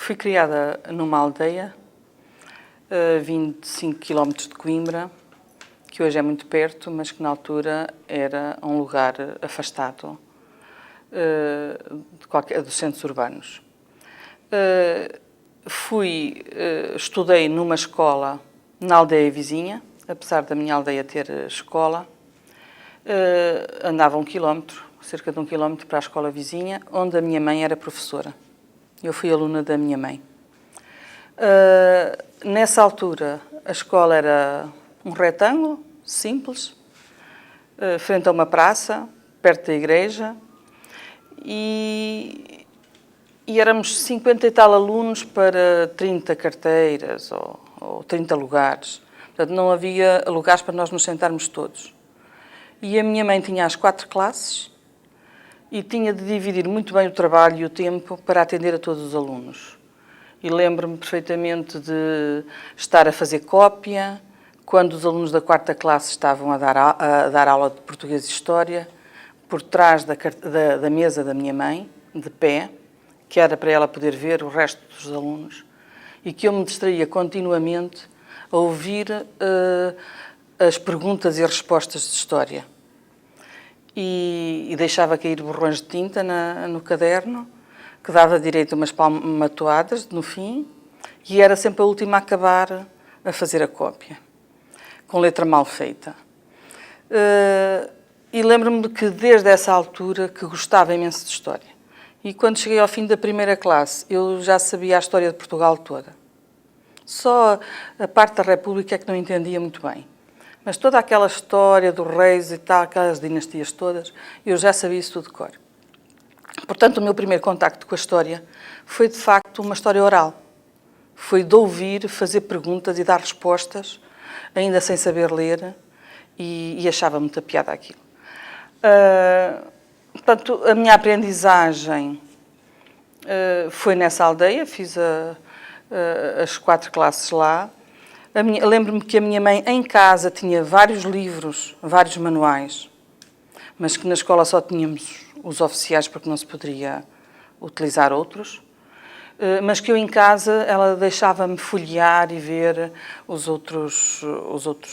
Fui criada numa aldeia, a 25 km de Coimbra, que hoje é muito perto, mas que na altura era um lugar afastado dos centros urbanos. Estudei numa escola na aldeia vizinha, apesar da minha aldeia ter escola. Andava cerca de 1 quilómetro para a escola vizinha, onde a minha mãe era professora. Eu fui aluna da minha mãe. Nessa altura, a escola era um retângulo, simples, frente a uma praça, perto da igreja, e éramos 50 e tal alunos para 30 carteiras ou 30 lugares. Portanto, não havia lugares para nós nos sentarmos todos. E a minha mãe tinha as 4 classes e tinha de dividir muito bem o trabalho e o tempo para atender a todos os alunos. E lembro-me perfeitamente de estar a fazer cópia, quando os alunos da 4ª classe estavam a dar aula de português e história, por trás da mesa da minha mãe, de pé, que era para ela poder ver o resto dos alunos, e que eu me distraía continuamente a ouvir as perguntas e as respostas de história. E deixava cair borrões de tinta no caderno, que dava direito a umas palmatoadas no fim, e era sempre a última a acabar a fazer a cópia, com letra mal feita. E lembro-me de que desde essa altura que gostava imenso de história. E quando cheguei ao fim da 1ª classe, eu já sabia a história de Portugal toda. Só a parte da República é que não entendia muito bem. Mas toda aquela história dos reis e tal, aquelas dinastias todas, eu já sabia isso tudo de cor. Portanto, o meu primeiro contacto com a história foi, de facto, uma história oral. Foi de ouvir, fazer perguntas e dar respostas, ainda sem saber ler, e achava muita piada aquilo. Portanto, a minha aprendizagem foi nessa aldeia, fiz as 4 classes lá. Lembro-me que a minha mãe, em casa, tinha vários livros, vários manuais, mas que na escola só tínhamos os oficiais porque não se poderia utilizar outros, mas que eu em casa, ela deixava-me folhear e ver os outros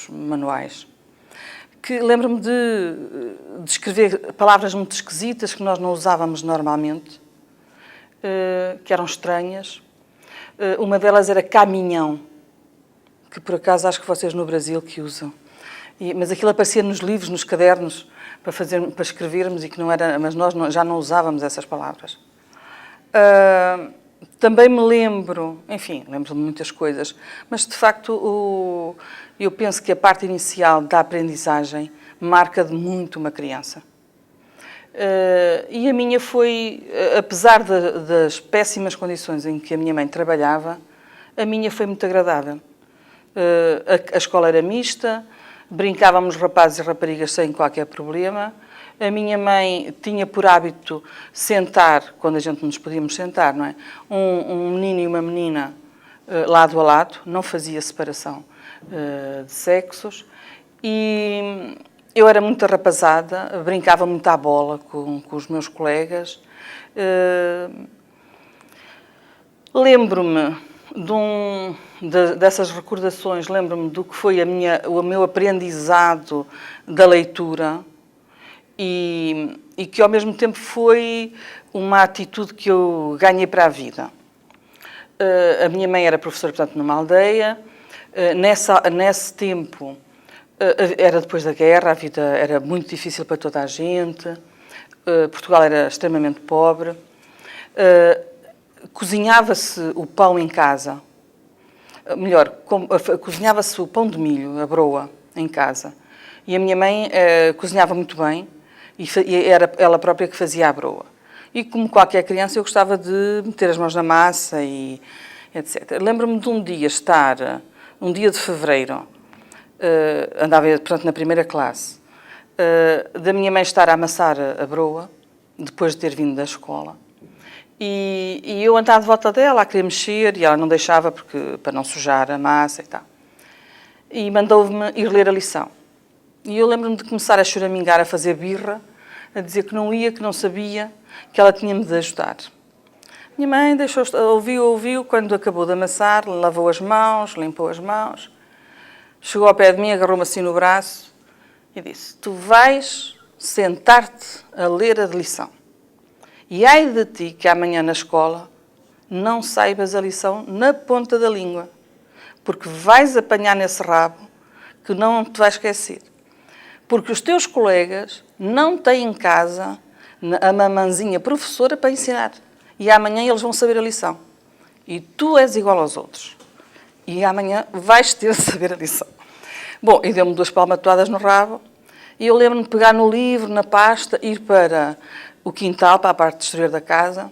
manuais. Que lembro-me de escrever palavras muito esquisitas que nós não usávamos normalmente, que eram estranhas. Uma delas era caminhão, que por acaso acho que vocês no Brasil que usam. Mas aquilo aparecia nos livros, nos cadernos, para escrevermos, e que não era, mas nós já não usávamos essas palavras. Também me lembro, enfim, lembro-me de muitas coisas, mas de facto eu penso que a parte inicial da aprendizagem marca de muito uma criança. E a minha foi, apesar das péssimas condições em que a minha mãe trabalhava, a minha foi muito agradável. A escola era mista, brincávamos rapazes e raparigas sem qualquer problema. A minha mãe tinha por hábito sentar, quando a gente nos podíamos sentar, não é? Um menino e uma menina lado a lado, não fazia separação de sexos. E eu era muito rapazada, brincava muito à bola com os meus colegas. Lembro-me dessas recordações, lembro-me do que foi o meu aprendizado da leitura e que ao mesmo tempo foi uma atitude que eu ganhei para a vida. A minha mãe era professora, portanto, numa aldeia. Nesse tempo, era depois da guerra, a vida era muito difícil para toda a gente. Portugal era extremamente pobre. Cozinhava-se o pão em casa. Melhor, cozinhava-se o pão de milho, a broa, em casa. E a minha mãe cozinhava muito bem e era ela própria que fazia a broa. E como qualquer criança, eu gostava de meter as mãos na massa e etc. Lembro-me de um dia um dia de fevereiro, andava, portanto, na 1ª classe, da minha mãe estar a amassar a broa, depois de ter vindo da escola. E eu andava de volta dela a querer mexer e ela não deixava para não sujar a massa e tal. E mandou-me ir ler a lição. E eu lembro-me de começar a choramingar, a fazer birra, a dizer que não ia, que não sabia, que ela tinha-me de ajudar. Minha mãe deixou, ouviu, quando acabou de amassar, lavou as mãos, limpou as mãos, chegou ao pé de mim, agarrou-me assim no braço e disse: tu vais sentar-te a ler a lição. E ai de ti que amanhã na escola não saibas a lição na ponta da língua, porque vais apanhar nesse rabo que não te vais esquecer. Porque os teus colegas não têm em casa a mamãzinha professora para ensinar. E amanhã eles vão saber a lição. E tu és igual aos outros. E amanhã vais ter de saber a lição. Bom, e deu-me 2 palmatoadas no rabo. E eu lembro-me de pegar no livro, na pasta, ir para o quintal, para a parte exterior da casa,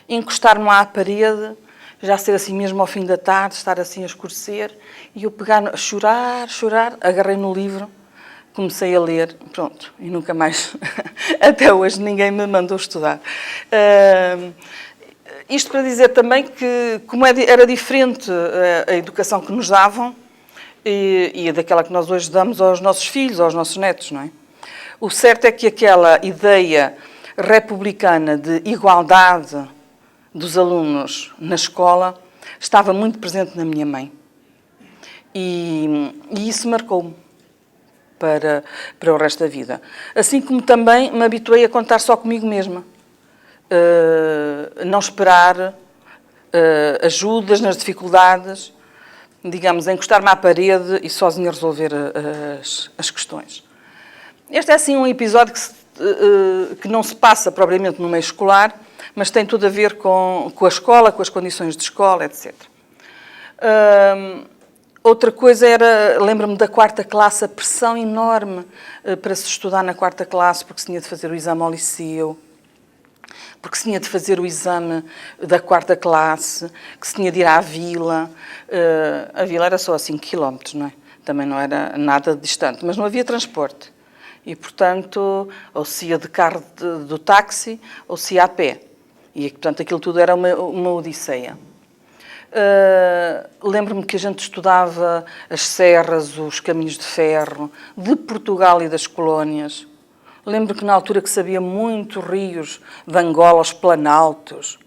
encostar-me lá à parede, já ser assim mesmo ao fim da tarde, estar assim a escurecer, e eu pegar, chorar, agarrei no livro, comecei a ler, pronto, e nunca mais, até hoje, ninguém me mandou estudar. Isto para dizer também que, como era diferente a educação que nos davam, e daquela que nós hoje damos aos nossos filhos, aos nossos netos, não é? O certo é que aquela ideia republicana de igualdade dos alunos na escola estava muito presente na minha mãe. E isso marcou-me para o resto da vida. Assim como também me habituei a contar só comigo mesma. Não esperar ajudas nas dificuldades, digamos, encostar-me à parede e sozinha resolver as questões. Este é, assim, um episódio que não se passa propriamente no meio escolar, mas tem tudo a ver com a escola, com as condições de escola, etc. Outra coisa era, lembro-me da 4ª classe, a pressão enorme para se estudar na 4ª classe, porque se tinha de fazer o exame ao liceu, porque se tinha de fazer o exame da 4ª classe, que se tinha de ir à vila. A vila era só a 5 km, não é? Também não era nada distante, mas não havia transporte. E, portanto, ou se ia de carro do táxi, ou se ia a pé. E, portanto, aquilo tudo era uma odisseia. Lembro-me que a gente estudava as serras, os caminhos de ferro, de Portugal e das colónias. Lembro que na altura que sabia muito rios de Angola, os planaltos,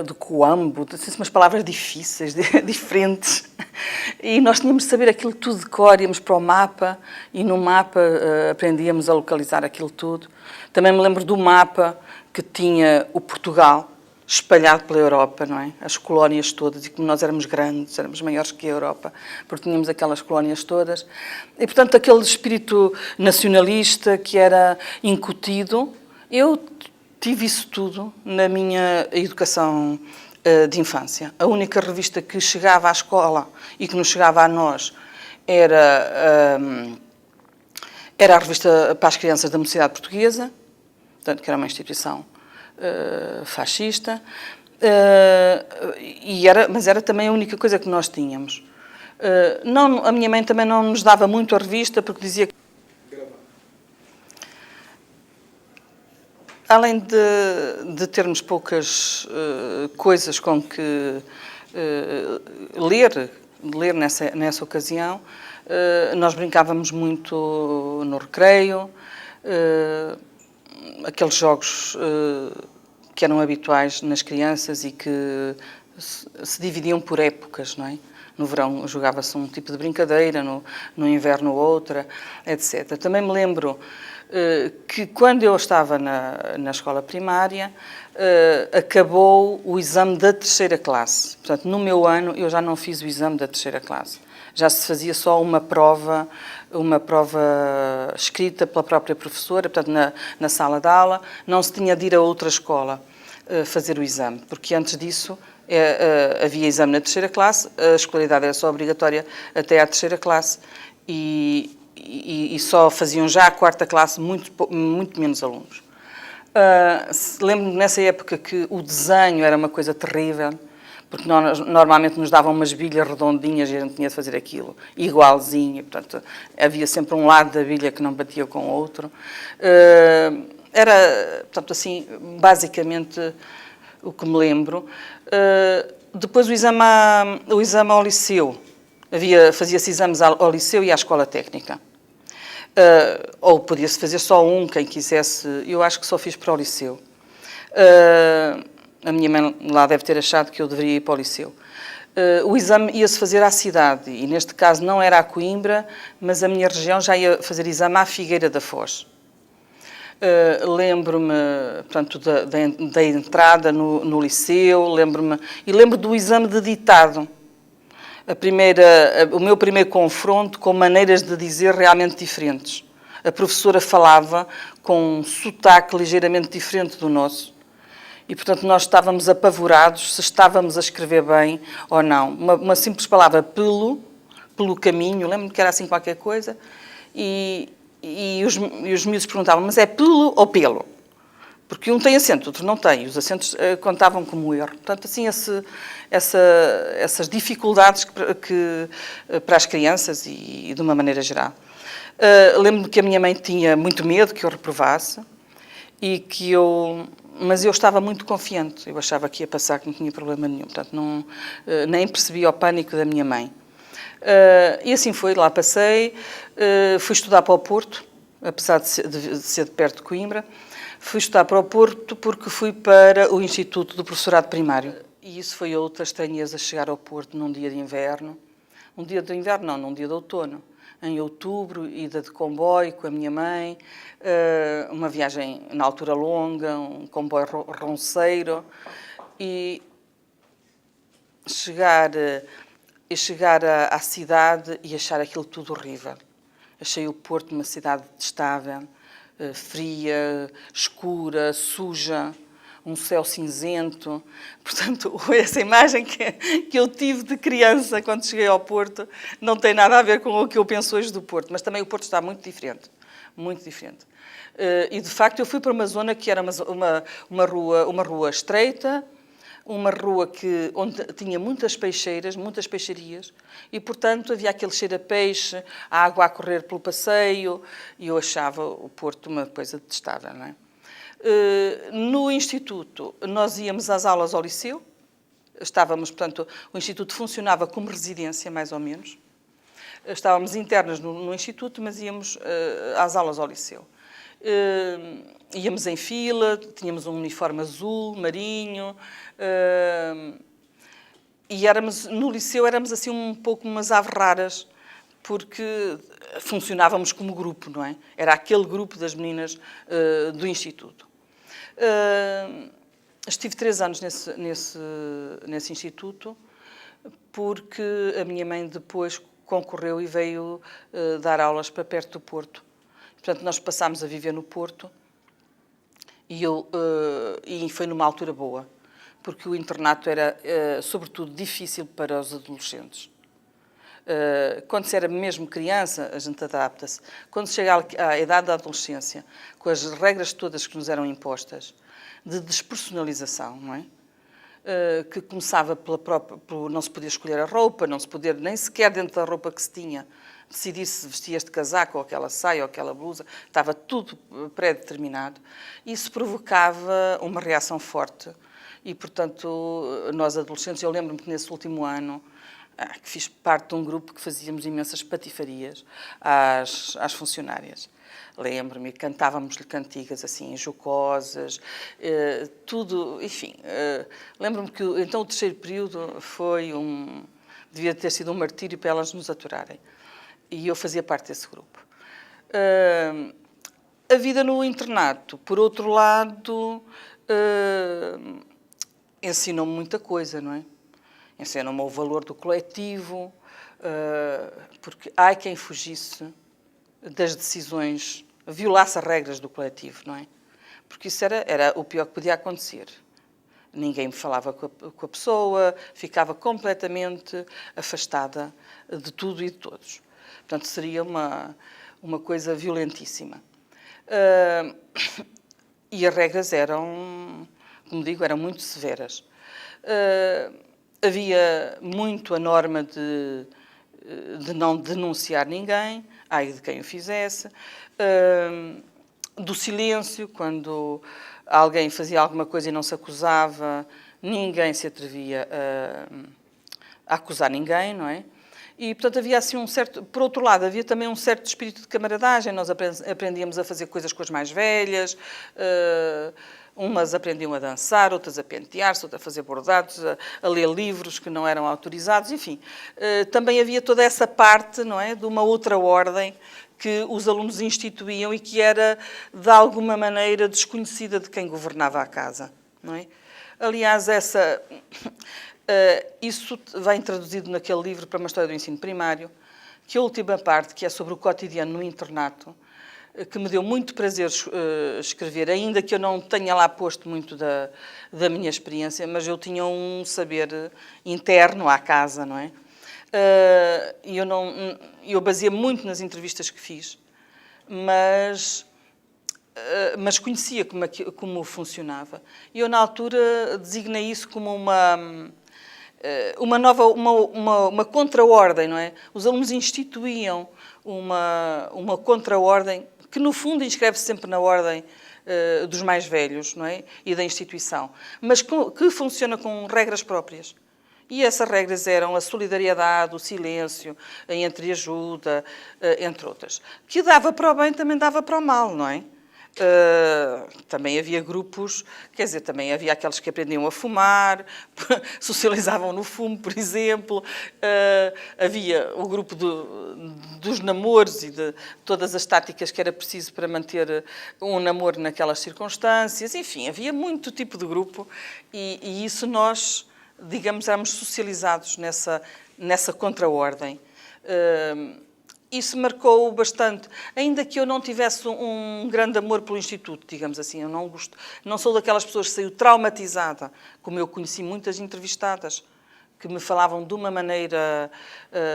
de Coambo, assim, umas palavras difíceis, diferentes. E nós tínhamos de saber aquilo tudo de cor, íamos para o mapa e no mapa aprendíamos a localizar aquilo tudo. Também me lembro do mapa que tinha o Portugal espalhado pela Europa, não é? As colónias todas, e como nós éramos grandes, éramos maiores que a Europa, porque tínhamos aquelas colónias todas. E, portanto, aquele espírito nacionalista que era incutido, eu tive isso tudo na minha educação de infância. A única revista que chegava à escola e que nos chegava a nós era a revista para as crianças da Mocidade Portuguesa, portanto, que era uma instituição fascista, mas era também a única coisa que nós tínhamos. A minha mãe também não nos dava muito a revista, porque dizia que, além de termos poucas coisas com que ler nessa ocasião, nós brincávamos muito no recreio, aqueles jogos que eram habituais nas crianças e que se dividiam por épocas, não é? No verão jogava-se um tipo de brincadeira, no inverno outra, etc. Também me lembro que quando eu estava na escola primária, acabou o exame da 3ª classe. Portanto, no meu ano eu já não fiz o exame da 3ª classe. Já se fazia só uma prova escrita pela própria professora, portanto, na sala de aula. Não se tinha de ir a outra escola fazer o exame, porque antes disso havia exame na 3ª classe, a escolaridade era só obrigatória até à 3ª classe e só faziam já a 4ª classe muito menos alunos. Lembro-me nessa época que o desenho era uma coisa terrível, porque normalmente nos davam umas bilhas redondinhas e a gente tinha de fazer aquilo igualzinho, portanto, havia sempre um lado da bilha que não batia com o outro. Era, portanto, assim, basicamente o que me lembro. Depois o exame ao liceu. Fazia-se exames ao liceu e à escola técnica. Ou podia-se fazer só um, quem quisesse. Eu acho que só fiz para o liceu. A minha mãe lá deve ter achado que eu deveria ir para o liceu. O exame ia-se fazer à cidade, e neste caso não era a Coimbra, mas a minha região já ia fazer exame à Figueira da Foz. Lembro-me, portanto, da entrada no liceu, lembro do exame de ditado. O meu primeiro confronto com maneiras de dizer realmente diferentes. A professora falava com um sotaque ligeiramente diferente do nosso. E, portanto, nós estávamos apavorados se estávamos a escrever bem ou não. Uma simples palavra, pelo caminho, lembro-me que era assim qualquer coisa, e os miúdos perguntavam, mas é pelo ou pelo? Porque um tem acento, outro não tem, e os acentos contavam como erro. Portanto, assim, essas dificuldades para as crianças e de uma maneira geral. Lembro-me que a minha mãe tinha muito medo que eu reprovasse, mas eu estava muito confiante. Eu achava que ia passar, que não tinha problema nenhum. Portanto, nem percebia o pânico da minha mãe. E assim foi, lá passei. Fui estudar para o Porto, apesar de ser de perto de Coimbra. Fui estudar para o Porto porque fui para o Instituto do Professorado Primário. E isso foi outra estranheza, chegar ao Porto num dia de inverno. Um dia de inverno não, num dia de outono. Em outubro, ida de comboio com a minha mãe, uma viagem na altura longa, um comboio ronceiro, e chegar à cidade e achar aquilo tudo horrível. Achei o Porto uma cidade detestável, fria, escura, suja, um céu cinzento. Portanto, essa imagem que eu tive de criança quando cheguei ao Porto não tem nada a ver com o que eu penso hoje do Porto, mas também o Porto está muito diferente, muito diferente. E, de facto, eu fui para uma zona que era uma rua estreita, uma rua onde tinha muitas peixeiras, muitas peixarias, e, portanto, havia aquele cheiro a peixe, a água a correr pelo passeio, e eu achava o Porto uma coisa detestável, não é? No Instituto, nós íamos às aulas ao liceu, portanto, o Instituto funcionava como residência, mais ou menos. Estávamos internas no Instituto, mas íamos às aulas ao liceu. Íamos em fila, tínhamos um uniforme azul, marinho, e no liceu éramos assim um pouco umas aves raras, porque funcionávamos como grupo, não é? Era aquele grupo das meninas do Instituto. Estive 3 anos nesse instituto, porque a minha mãe depois concorreu e veio dar aulas para perto do Porto. Portanto, nós passámos a viver no Porto e foi numa altura boa, porque o internato era, sobretudo, difícil para os adolescentes. Quando se era mesmo criança, a gente adapta-se. Quando se chega à idade da adolescência, com as regras todas que nos eram impostas, de despersonalização, não é? Que começava pelo não se podia escolher a roupa, não se podia, nem sequer dentro da roupa que se tinha, decidir se vestia este casaco, ou aquela saia, ou aquela blusa, estava tudo pré-determinado. Isso provocava uma reação forte. E, portanto, nós adolescentes, eu lembro-me que nesse último ano, que fiz parte de um grupo que fazíamos imensas patifarias às funcionárias. Lembro-me, cantávamos-lhe cantigas assim, jocosas, tudo, enfim. Lembro-me que então o terceiro período devia ter sido um martírio para elas nos aturarem. E eu fazia parte desse grupo. A vida no internato, por outro lado, ensinou-me muita coisa, não é? Ensinou-me o valor do coletivo, porque há quem fugisse das decisões, violasse as regras do coletivo, não é? Porque isso era o pior que podia acontecer. Ninguém me falava com a pessoa, ficava completamente afastada de tudo e de todos. Portanto, seria uma coisa violentíssima. E as regras eram, como digo, eram muito severas. Havia muito a norma de não denunciar ninguém, ai de quem o fizesse, do silêncio, quando alguém fazia alguma coisa e não se acusava, ninguém se atrevia a acusar ninguém, não é? E, portanto, havia assim um certo... Por outro lado, havia também um certo espírito de camaradagem, nós aprendíamos a fazer coisas com as mais velhas, Umas aprendiam a dançar, outras a pentear-se, outras a fazer bordados, a ler livros que não eram autorizados, enfim. Também havia toda essa parte, não é, de uma outra ordem que os alunos instituíam e que era, de alguma maneira, desconhecida de quem governava a casa, não é? Aliás, isso vem traduzido naquele livro para uma história do ensino primário, que a última parte, que é sobre o cotidiano no internato, que me deu muito prazer escrever, ainda que eu não tenha lá posto muito da minha experiência, mas eu tinha um saber interno à casa, não é? E eu baseei muito nas entrevistas que fiz, mas conhecia como funcionava. E eu, na altura, designei isso como uma contra-ordem, não é? Os alunos instituíam uma contra-ordem que, no fundo, inscreve-se sempre na ordem dos mais velhos, não é? E da instituição, mas que funciona com regras próprias. E essas regras eram a solidariedade, o silêncio, a entreajuda, entre outras. Que dava para o bem, também dava para o mal, não é? Também havia grupos, quer dizer, também havia aqueles que aprendiam a fumar, socializavam no fumo, por exemplo. Havia o grupo dos namoros e de todas as táticas que era preciso para manter um namoro naquelas circunstâncias. Enfim, havia muito tipo de grupo e isso nós, digamos, éramos socializados nessa contra-ordem. Isso marcou bastante, ainda que eu não tivesse um grande amor pelo Instituto, digamos assim. Eu não sou daquelas pessoas que saiu traumatizada, como eu conheci muitas entrevistadas, que me falavam de uma maneira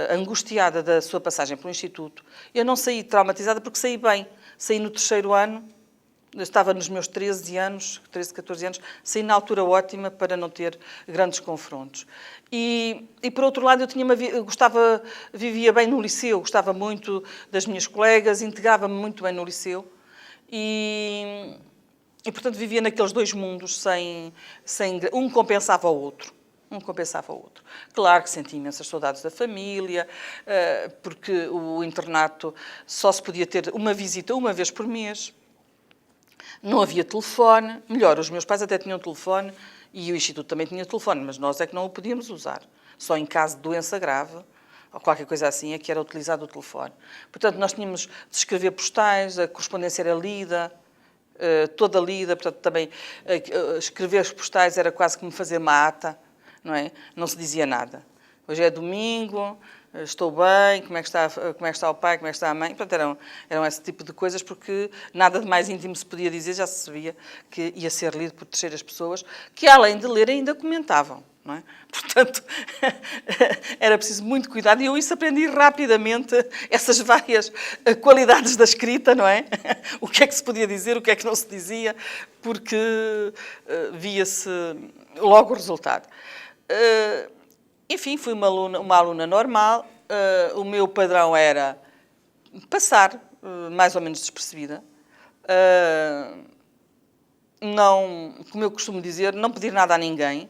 angustiada da sua passagem pelo Instituto. Eu não saí traumatizada porque saí bem. Saí no 3º ano, estava nos meus 13 anos, 13, 14 anos, saí na altura ótima para não ter grandes confrontos. E por outro lado, vivia bem no liceu, gostava muito das minhas colegas, integrava-me muito bem no liceu e portanto, vivia naqueles dois mundos, um compensava o outro. Claro que senti imensas saudades da família, porque o internato só se podia ter uma visita uma vez por mês. Não havia telefone, melhor, os meus pais até tinham telefone e o Instituto também tinha telefone, mas nós é que não o podíamos usar. Só em caso de doença grave ou qualquer coisa assim é que era utilizado o telefone. Portanto, nós tínhamos de escrever postais, a correspondência era lida, toda lida, portanto, também escrever os postais era quase como fazer uma ata, não é? Não se dizia nada. Hoje é domingo, estou bem, como é que está o pai, como é que está a mãe. Portanto, eram esse tipo de coisas, porque nada de mais íntimo se podia dizer, já se sabia que ia ser lido por terceiras pessoas, que além de ler ainda comentavam, não é? Portanto, era preciso muito cuidado e eu isso aprendi rapidamente, essas várias qualidades da escrita, não é? O que é que se podia dizer, o que é que não se dizia, porque via-se logo o resultado. Enfim, fui uma aluna normal. O meu padrão era passar, mais ou menos despercebida. Não, como eu costumo dizer, não pedir nada a ninguém,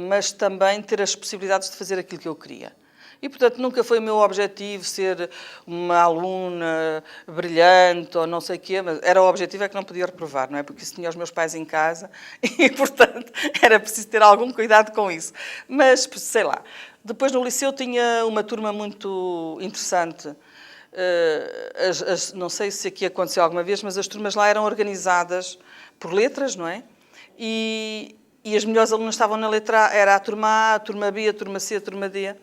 mas também ter as possibilidades de fazer aquilo que eu queria. E, portanto, nunca foi o meu objetivo ser uma aluna brilhante ou não sei o quê, mas o objetivo é que não podia reprovar, não é? Porque isso tinha os meus pais em casa e, portanto, era preciso ter algum cuidado com isso. Mas, sei lá, depois no liceu tinha uma turma muito interessante. Não sei se aqui aconteceu alguma vez, mas as turmas lá eram organizadas por letras, não é? E as melhores alunas estavam na letra A, era a turma A, a turma B, a turma C, a turma D.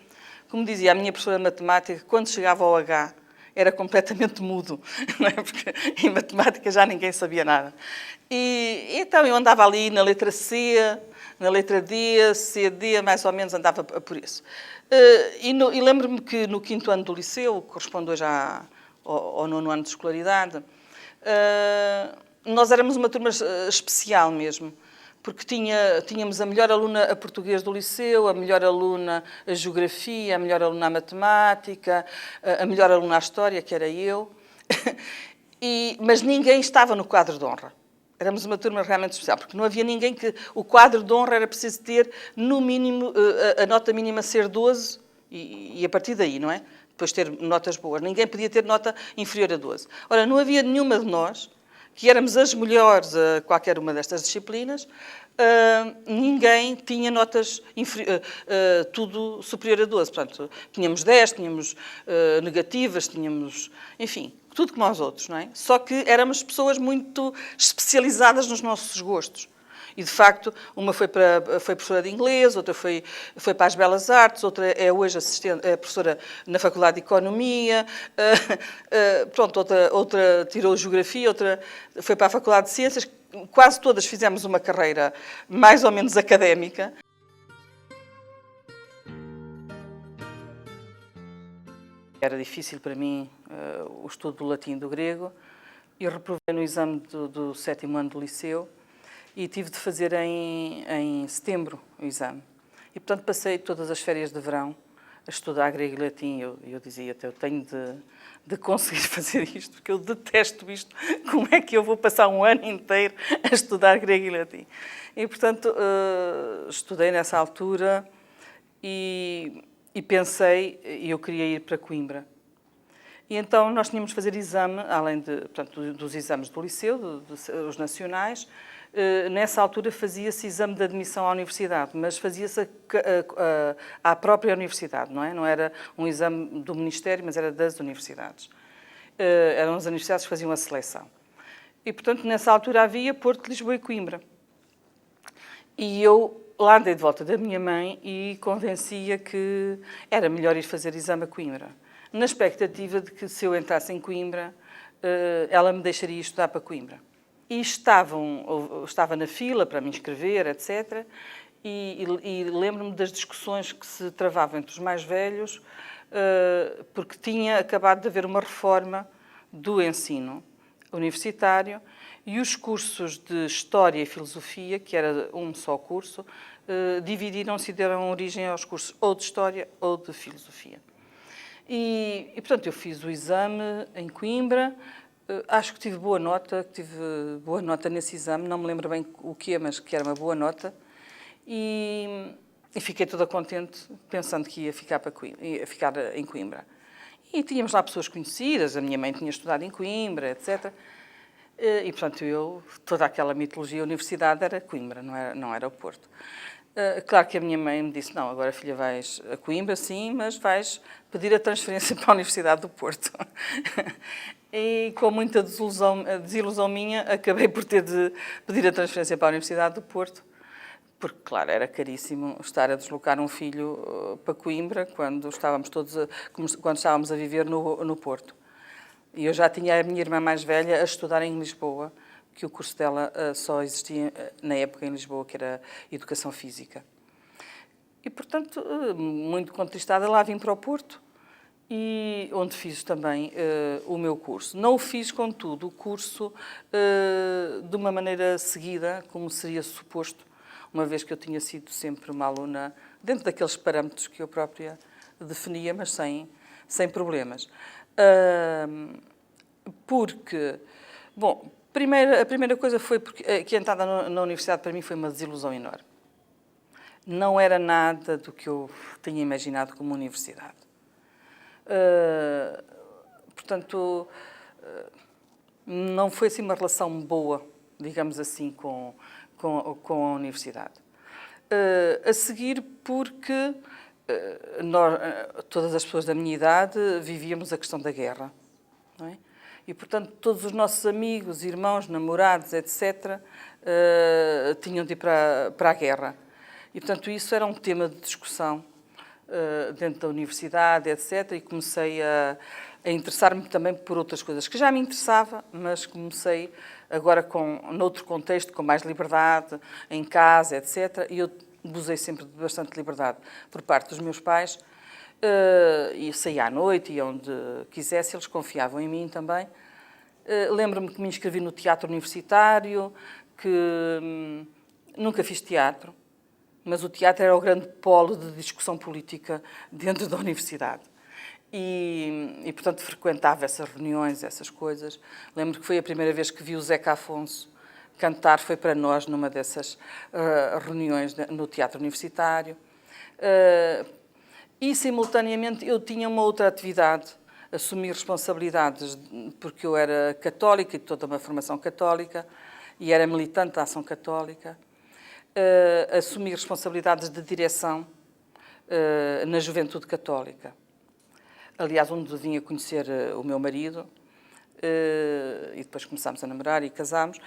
Como dizia a minha professora de matemática, quando chegava ao H, era completamente mudo, não é? Porque em matemática já ninguém sabia nada. E então eu andava ali na letra C, na letra D, C, D, mais ou menos andava por isso. E lembro-me que no 5º ano do liceu, que corresponde hoje ao 9º ano de escolaridade, nós éramos uma turma especial mesmo, porque tínhamos a melhor aluna a português do liceu, a melhor aluna a geografia, a melhor aluna a matemática, a melhor aluna a história, que era eu. Mas ninguém estava no quadro de honra. Éramos uma turma realmente especial, porque não havia ninguém que... O quadro de honra era preciso ter, no mínimo, a nota mínima ser 12, e a partir daí, não é? Depois ter notas boas. Ninguém podia ter nota inferior a 12. Ora, não havia nenhuma de nós que éramos as melhores a qualquer uma destas disciplinas, ninguém tinha notas tudo superior a 12. Portanto, tínhamos 10, tínhamos negativas, tínhamos, enfim, tudo como aos outros, não é? Só que éramos pessoas muito especializadas nos nossos gostos. E, de facto, uma foi professora de inglês, outra foi para as Belas Artes, outra é hoje professora na Faculdade de Economia, pronto, outra tirou Geografia, outra foi para a Faculdade de Ciências. Quase todas fizemos uma carreira mais ou menos académica. Era difícil para mim o estudo do latim e do grego. Eu reprovei no exame do 7º ano do liceu e tive de fazer em setembro o exame. E, portanto, passei todas as férias de verão a estudar grego e latim. Eu dizia até, eu tenho de conseguir fazer isto, porque eu detesto isto. Como é que eu vou passar um ano inteiro a estudar grego e latim? E, portanto, estudei nessa altura e pensei, eu queria ir para Coimbra. E então nós tínhamos de fazer exame, além portanto, dos exames do liceu, os nacionais. Nessa altura fazia-se exame de admissão à universidade, mas fazia-se à própria universidade, não é? Não era um exame do Ministério, mas era das universidades. Eram as universidades que faziam a seleção. E, portanto, nessa altura havia Porto, Lisboa e Coimbra. E eu lá andei de volta da minha mãe e convencia que era melhor ir fazer exame a Coimbra, na expectativa de que, se eu entrasse em Coimbra, ela me deixaria estudar para Coimbra. E estava na fila para me inscrever, etc. E lembro-me das discussões que se travavam entre os mais velhos, porque tinha acabado de haver uma reforma do ensino universitário e os cursos de História e Filosofia, que era um só curso, dividiram-se e deram origem aos cursos ou de História ou de Filosofia. E, portanto, eu fiz o exame em Coimbra. Acho que tive boa nota nesse exame, não me lembro bem o que é, mas que era uma boa nota. E fiquei toda contente, pensando que ia ficar em Coimbra. E tínhamos lá pessoas conhecidas, a minha mãe tinha estudado em Coimbra, etc. E, portanto, toda aquela mitologia, a universidade era Coimbra, não era o Porto. Claro que a minha mãe me disse, não, agora filha vais a Coimbra, sim, mas vais pedir a transferência para a Universidade do Porto. E com muita desilusão minha, acabei por ter de pedir a transferência para a Universidade do Porto, porque, claro, era caríssimo estar a deslocar um filho para Coimbra quando estávamos a viver no Porto. E eu já tinha a minha irmã mais velha a estudar em Lisboa, que o curso dela só existia na época em Lisboa, que era Educação Física. E, portanto, muito contristada, lá vim para o Porto, e onde fiz também o meu curso. Não o fiz, contudo, o curso de uma maneira seguida, como seria suposto, uma vez que eu tinha sido sempre uma aluna dentro daqueles parâmetros que eu própria definia, mas sem problemas. Porque, bom, a primeira coisa foi que a entrada na universidade para mim foi uma desilusão enorme. Não era nada do que eu tinha imaginado como universidade. Portanto, não foi assim uma relação boa, digamos assim, com a universidade. A seguir, porque todas as pessoas da minha idade vivíamos a questão da guerra, não é? E, portanto, todos os nossos amigos, irmãos, namorados, etc., tinham de ir para a guerra. E, portanto, isso era um tema de discussão dentro da universidade, etc., e comecei a interessar-me também por outras coisas, que já me interessava, mas comecei agora noutro contexto, com mais liberdade, em casa, etc., e eu gozei sempre de bastante liberdade por parte dos meus pais, e saía à noite, ia onde quisesse, eles confiavam em mim também. Lembro-me que me inscrevi no teatro universitário, que nunca fiz teatro, mas o teatro era o grande polo de discussão política dentro da universidade. E, portanto, frequentava essas reuniões, essas coisas. Lembro que foi a primeira vez que vi o Zeca Afonso cantar, foi para nós numa dessas reuniões no teatro universitário. E, simultaneamente, eu tinha uma outra atividade assumi responsabilidades porque eu era católica e toda uma formação católica e era militante da Ação Católica. Assumi responsabilidades de direção na Juventude Católica. Aliás, onde vinha conhecer o meu marido, e depois começámos a namorar e casámos,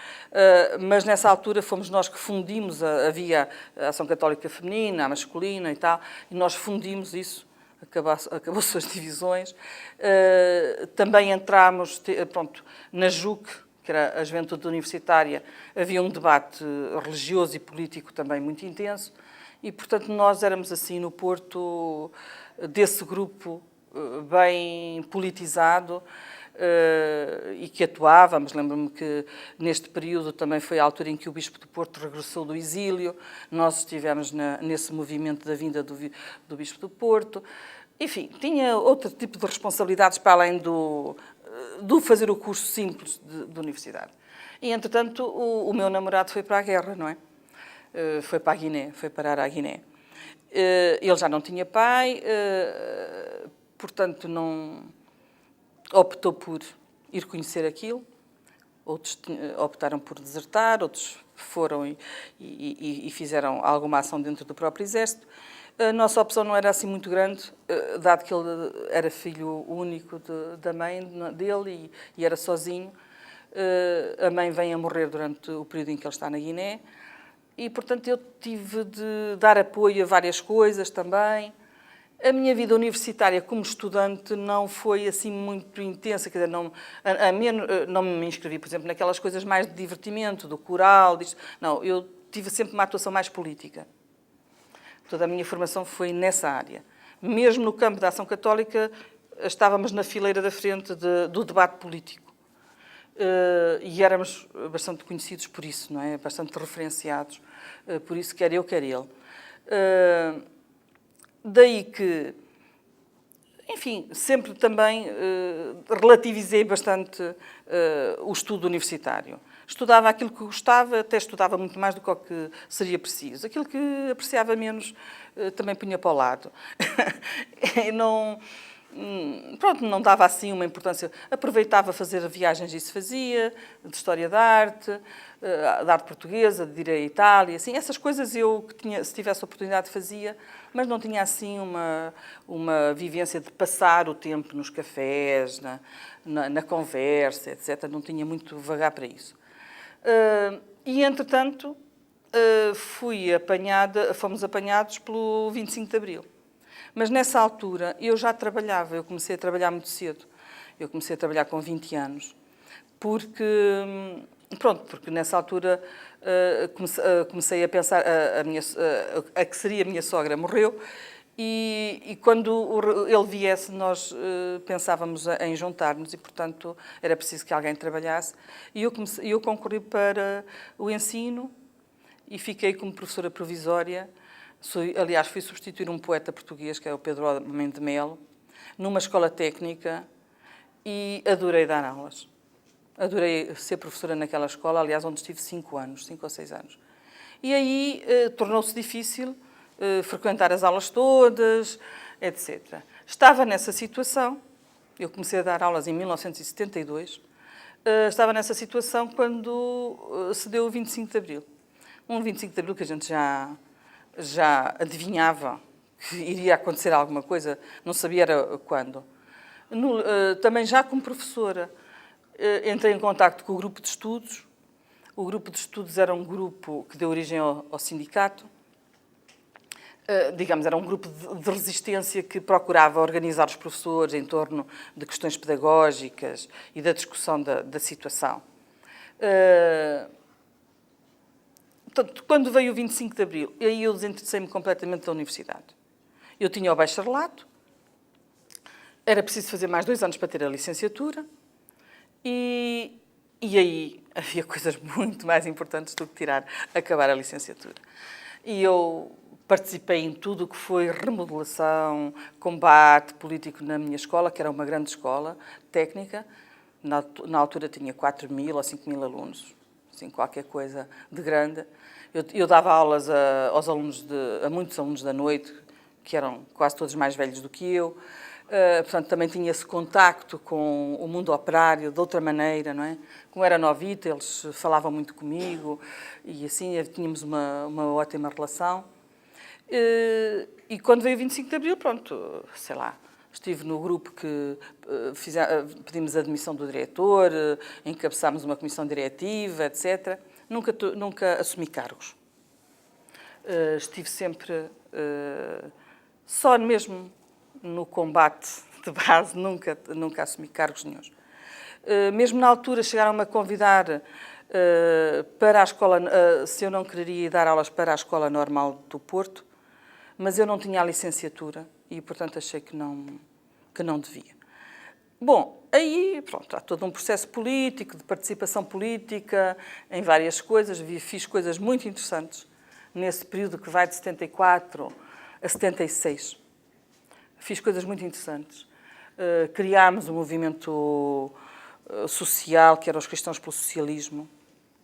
mas nessa altura fomos nós que fundimos, havia a Ação Católica Feminina, a masculina e tal, e nós fundimos isso, acabou-se as divisões. Também entramos, pronto, na JUC, que era a Juventude Universitária, havia um debate religioso e político também muito intenso, e, portanto, nós éramos assim no Porto desse grupo bem politizado, e que atuávamos. Lembro-me que neste período também foi a altura em que o Bispo do Porto regressou do exílio, nós estivemos nesse movimento da vinda do Bispo do Porto. Enfim, tinha outro tipo de responsabilidades para além do fazer o curso simples de universidade. E, entretanto, o meu namorado foi para a guerra, não é? Foi para a Guiné, foi parar à Guiné. Ele já não tinha pai, portanto, não optou por ir conhecer aquilo. Outros optaram por desertar, outros foram e fizeram alguma ação dentro do próprio exército. A nossa opção não era assim muito grande, dado que ele era filho único da mãe dele e era sozinho. A mãe vem a morrer durante o período em que ele está na Guiné e, portanto, eu tive de dar apoio a várias coisas também. A minha vida universitária como estudante não foi assim muito intensa, quer dizer, não me inscrevi, por exemplo, naquelas coisas mais de divertimento, do coral, disto. Não, eu tive sempre uma atuação mais política. Toda a minha formação foi nessa área. Mesmo no campo da Ação Católica, estávamos na fileira da frente do debate político. E éramos bastante conhecidos por isso, não é? Bastante referenciados, por isso quer eu, quer ele. Daí que, enfim, sempre também relativizei bastante o estudo universitário. Estudava aquilo que gostava, até estudava muito mais do que o que seria preciso. Aquilo que apreciava menos também punha para o lado. E não dava assim uma importância. Aproveitava fazer viagens, isso fazia, de História da Arte Portuguesa, de ir à Itália, assim, essas coisas eu, se tivesse oportunidade, fazia, mas não tinha assim uma vivência de passar o tempo nos cafés, na conversa, etc. Não tinha muito vagar para isso. E, entretanto, fomos apanhados pelo 25 de Abril. Mas nessa altura eu já trabalhava, eu comecei a trabalhar muito cedo. Eu comecei a trabalhar com 20 anos, porque nessa altura comecei a pensar, a que seria a minha sogra morreu, e quando ele viesse nós pensávamos em juntar-nos e, portanto, era preciso que alguém trabalhasse. E eu concorri para o ensino e fiquei como professora provisória. Aliás, fui substituir um poeta português, que é o Pedro Homem de Melo, numa escola técnica, e adorei dar aulas. Adorei ser professora naquela escola, aliás, onde estive 5 ou 6 anos. E aí tornou-se difícil frequentar as aulas todas, etc. Estava nessa situação, eu comecei a dar aulas em 1972, estava nessa situação quando se deu o 25 de Abril. Um 25 de Abril que a gente já adivinhava que iria acontecer alguma coisa, não sabia era quando. Também já como professora, entrei em contacto com o grupo de estudos. O grupo de estudos era um grupo que deu origem ao sindicato. Digamos, era um grupo de resistência que procurava organizar os professores em torno de questões pedagógicas e da discussão da situação. Portanto, quando veio o 25 de Abril, aí eu desinteressei-me completamente da universidade. Eu tinha o bacharelato, era preciso fazer mais 2 anos para ter a licenciatura, e aí havia coisas muito mais importantes do que acabar a licenciatura. E eu participei em tudo o que foi remodelação, combate político na minha escola, que era uma grande escola técnica. Na altura tinha 4.000 ou 5.000 alunos, assim, qualquer coisa de grande. Eu dava aulas a muitos alunos da noite, que eram quase todos mais velhos do que eu. Portanto, também tinha esse contacto com o mundo operário de outra maneira, não é? Como era novita, eles falavam muito comigo e assim tínhamos uma ótima relação. E quando veio o 25 de Abril, pronto, sei lá, estive no grupo que pedimos a admissão do diretor, encabeçámos uma comissão diretiva, etc. Nunca assumi cargos. Estive sempre só mesmo no combate de base, nunca assumi cargos nenhuns. Mesmo na altura chegaram-me a convidar para a escola, se eu não queria dar aulas para a Escola Normal do Porto, mas eu não tinha a licenciatura e, portanto, achei que não devia. Bom, aí, pronto, há todo um processo político, de participação política, em várias coisas. Fiz coisas muito interessantes nesse período que vai de 74 a 76. Fiz coisas muito interessantes. Criámos um movimento social, que era os Cristãos pelo Socialismo,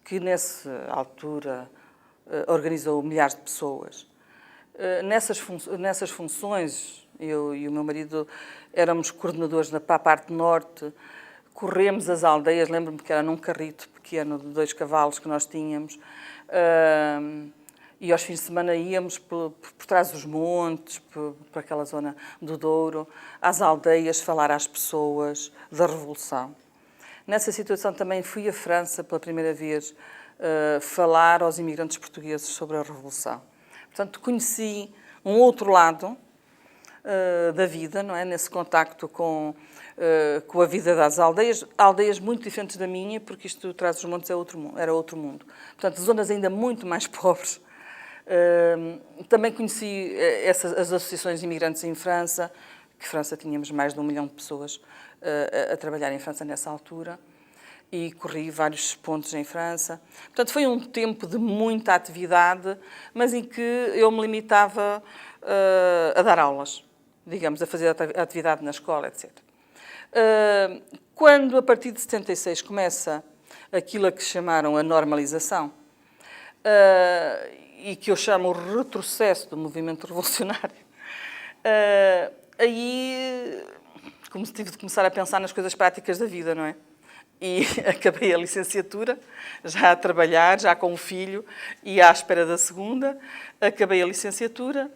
que, nessa altura, organizou milhares de pessoas. Nessas funções, eu e o meu marido éramos coordenadores para a parte norte, corremos as aldeias, lembro-me que era num carrito pequeno de 2 cavalos que nós tínhamos, e aos fins de semana íamos por trás dos montes, por aquela zona do Douro, às aldeias, falar às pessoas da Revolução. Nessa situação também fui à França pela primeira vez falar aos imigrantes portugueses sobre a Revolução. Portanto, conheci um outro lado da vida, não é? Nesse contacto com a vida das aldeias muito diferentes da minha, porque isto Trás dos Montes era outro mundo. Portanto, zonas ainda muito mais pobres. Também conheci as associações de imigrantes em França, que França tínhamos mais de 1 milhão de pessoas a trabalhar em França nessa altura, e corri vários pontos em França. Portanto, foi um tempo de muita atividade, mas em que eu me limitava a dar aulas, digamos, a fazer atividade na escola, etc. Quando, a partir de 76, começa aquilo a que chamaram a normalização, e que eu chamo o retrocesso do movimento revolucionário, aí tive de começar a pensar nas coisas práticas da vida, não é? E acabei a licenciatura, já a trabalhar, já com um filho, e à espera da segunda. Acabei a licenciatura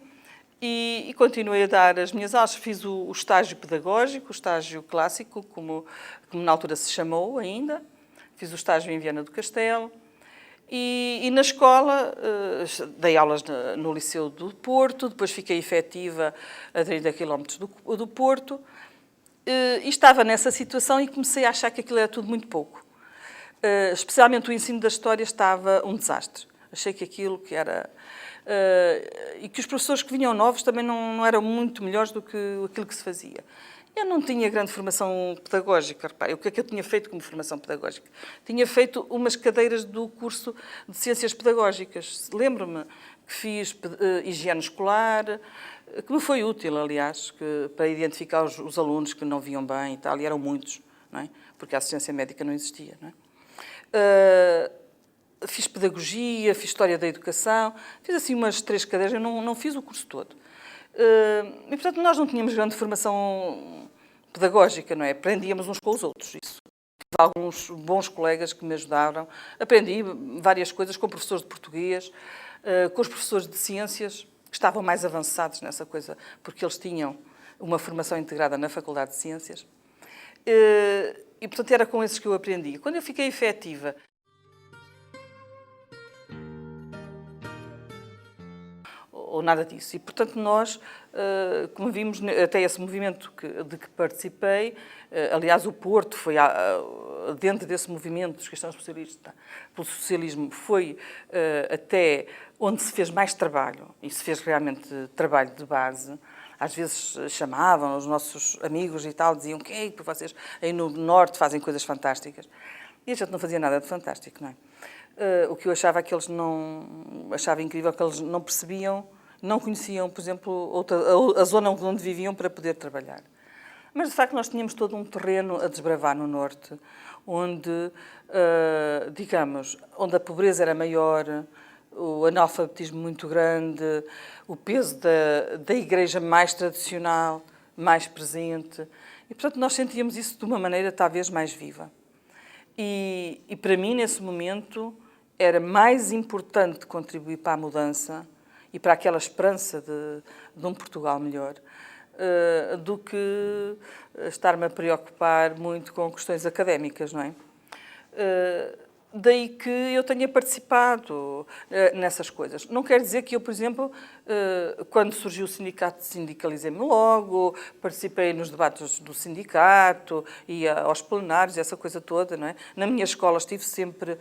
e continuei a dar as minhas aulas. Fiz o estágio pedagógico, o estágio clássico, como na altura se chamou ainda. Fiz o estágio em Viana do Castelo. E na escola, dei aulas no Liceu do Porto, depois fiquei efetiva a 30 km do Porto. E estava nessa situação e comecei a achar que aquilo era tudo muito pouco. Especialmente o ensino da história estava um desastre. Achei que aquilo que era... e que os professores que vinham novos também não eram muito melhores do que aquilo que se fazia. Eu não tinha grande formação pedagógica, repare, o que é que eu tinha feito como formação pedagógica? Tinha feito umas cadeiras do curso de Ciências Pedagógicas. Lembro-me que fiz higiene escolar, que me foi útil, aliás, para identificar os alunos que não vinham bem e tal, e eram muitos, não é? Porque a assistência médica não existia, não é? Fiz pedagogia, fiz história da educação, fiz assim umas 3 cadeiras, eu não fiz o curso todo. E, portanto, nós não tínhamos grande formação pedagógica, não é? Aprendíamos uns com os outros. Isso. Tive alguns bons colegas que me ajudaram. Aprendi várias coisas com professores de português, com os professores de ciências, que estavam mais avançados nessa coisa, porque eles tinham uma formação integrada na Faculdade de Ciências. E, portanto, era com esses que eu aprendi. Quando eu fiquei efetiva, ou nada disso. E, portanto, nós, como vimos, até esse movimento de que participei, aliás, o Porto foi, dentro desse movimento dos cristãos pelo socialismo, foi até onde se fez mais trabalho, e se fez realmente trabalho de base. Às vezes chamavam os nossos amigos e tal, diziam que vocês aí no Norte fazem coisas fantásticas. E a gente não fazia nada de fantástico, não é? O que eu achava que eles achava incrível que eles não percebiam, não conheciam, por exemplo, a zona onde viviam para poder trabalhar. Mas, de facto, nós tínhamos todo um terreno a desbravar no Norte, onde, digamos, onde a pobreza era maior, o analfabetismo muito grande, o peso da igreja mais tradicional, mais presente. E, portanto, nós sentíamos isso de uma maneira talvez mais viva. E para mim, nesse momento, era mais importante contribuir para a mudança e para aquela esperança de um Portugal melhor, do que estar-me a preocupar muito com questões académicas, não é? Daí que eu tenha participado nessas coisas. Não quer dizer que eu, por exemplo, quando surgiu o sindicato, sindicalizei-me logo, participei nos debates do sindicato, ia aos plenários, essa coisa toda, não é? Na minha escola estive sempre,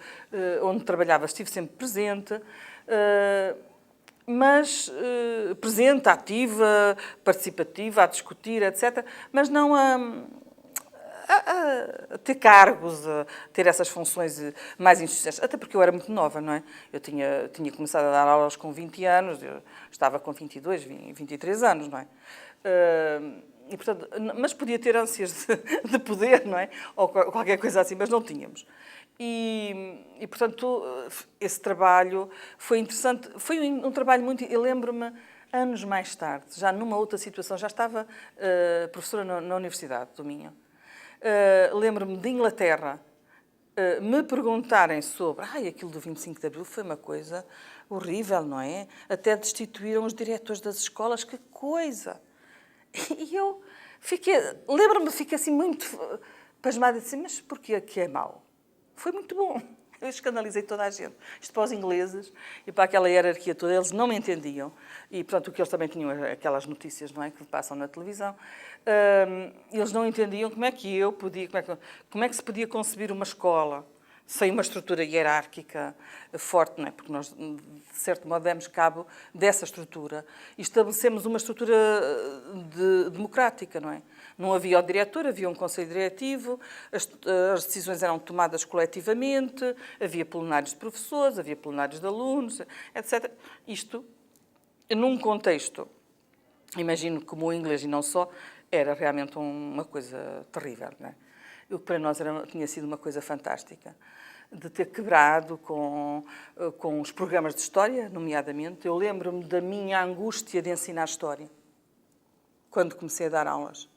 onde trabalhava, estive sempre presente, mas presente, ativa, participativa, a discutir, etc. Mas não a ter cargos, a ter essas funções mais insistentes. Até porque eu era muito nova, não é? Eu tinha começado a dar aulas com 20 anos, eu estava com 22, 23 anos, não é? E, portanto, mas podia ter ânsias de poder, não é? Ou qualquer coisa assim, mas não tínhamos. E, portanto, esse trabalho foi interessante. Foi um trabalho muito... Eu lembro-me, anos mais tarde, já numa outra situação, já estava professora na Universidade do Minho. Lembro-me de Inglaterra me perguntarem sobre aquilo do 25 de Abril foi uma coisa horrível, não é? Até destituíram os diretores das escolas, que coisa! E eu lembro-me, fiquei assim muito pasmada, assim, mas porquê que é mau? Foi muito bom. Eu escandalizei toda a gente. Isto para os ingleses e para aquela hierarquia toda, eles não me entendiam. E, portanto, o que eles também tinham, aquelas notícias, não é, que passam na televisão, eles não entendiam como é que eu podia, como é que se podia conceber uma escola sem uma estrutura hierárquica forte, não é? Porque nós, de certo modo, demos cabo dessa estrutura e estabelecemos uma estrutura democrática, não é? Não havia o diretor, havia um conselho diretivo, as decisões eram tomadas coletivamente, havia plenários de professores, havia plenários de alunos, etc. Isto, num contexto, imagino como o inglês e não só, era realmente uma coisa terrível, não é? O que para nós tinha sido uma coisa fantástica, de ter quebrado com os programas de história, nomeadamente. Eu lembro-me da minha angústia de ensinar história, quando comecei a dar aulas.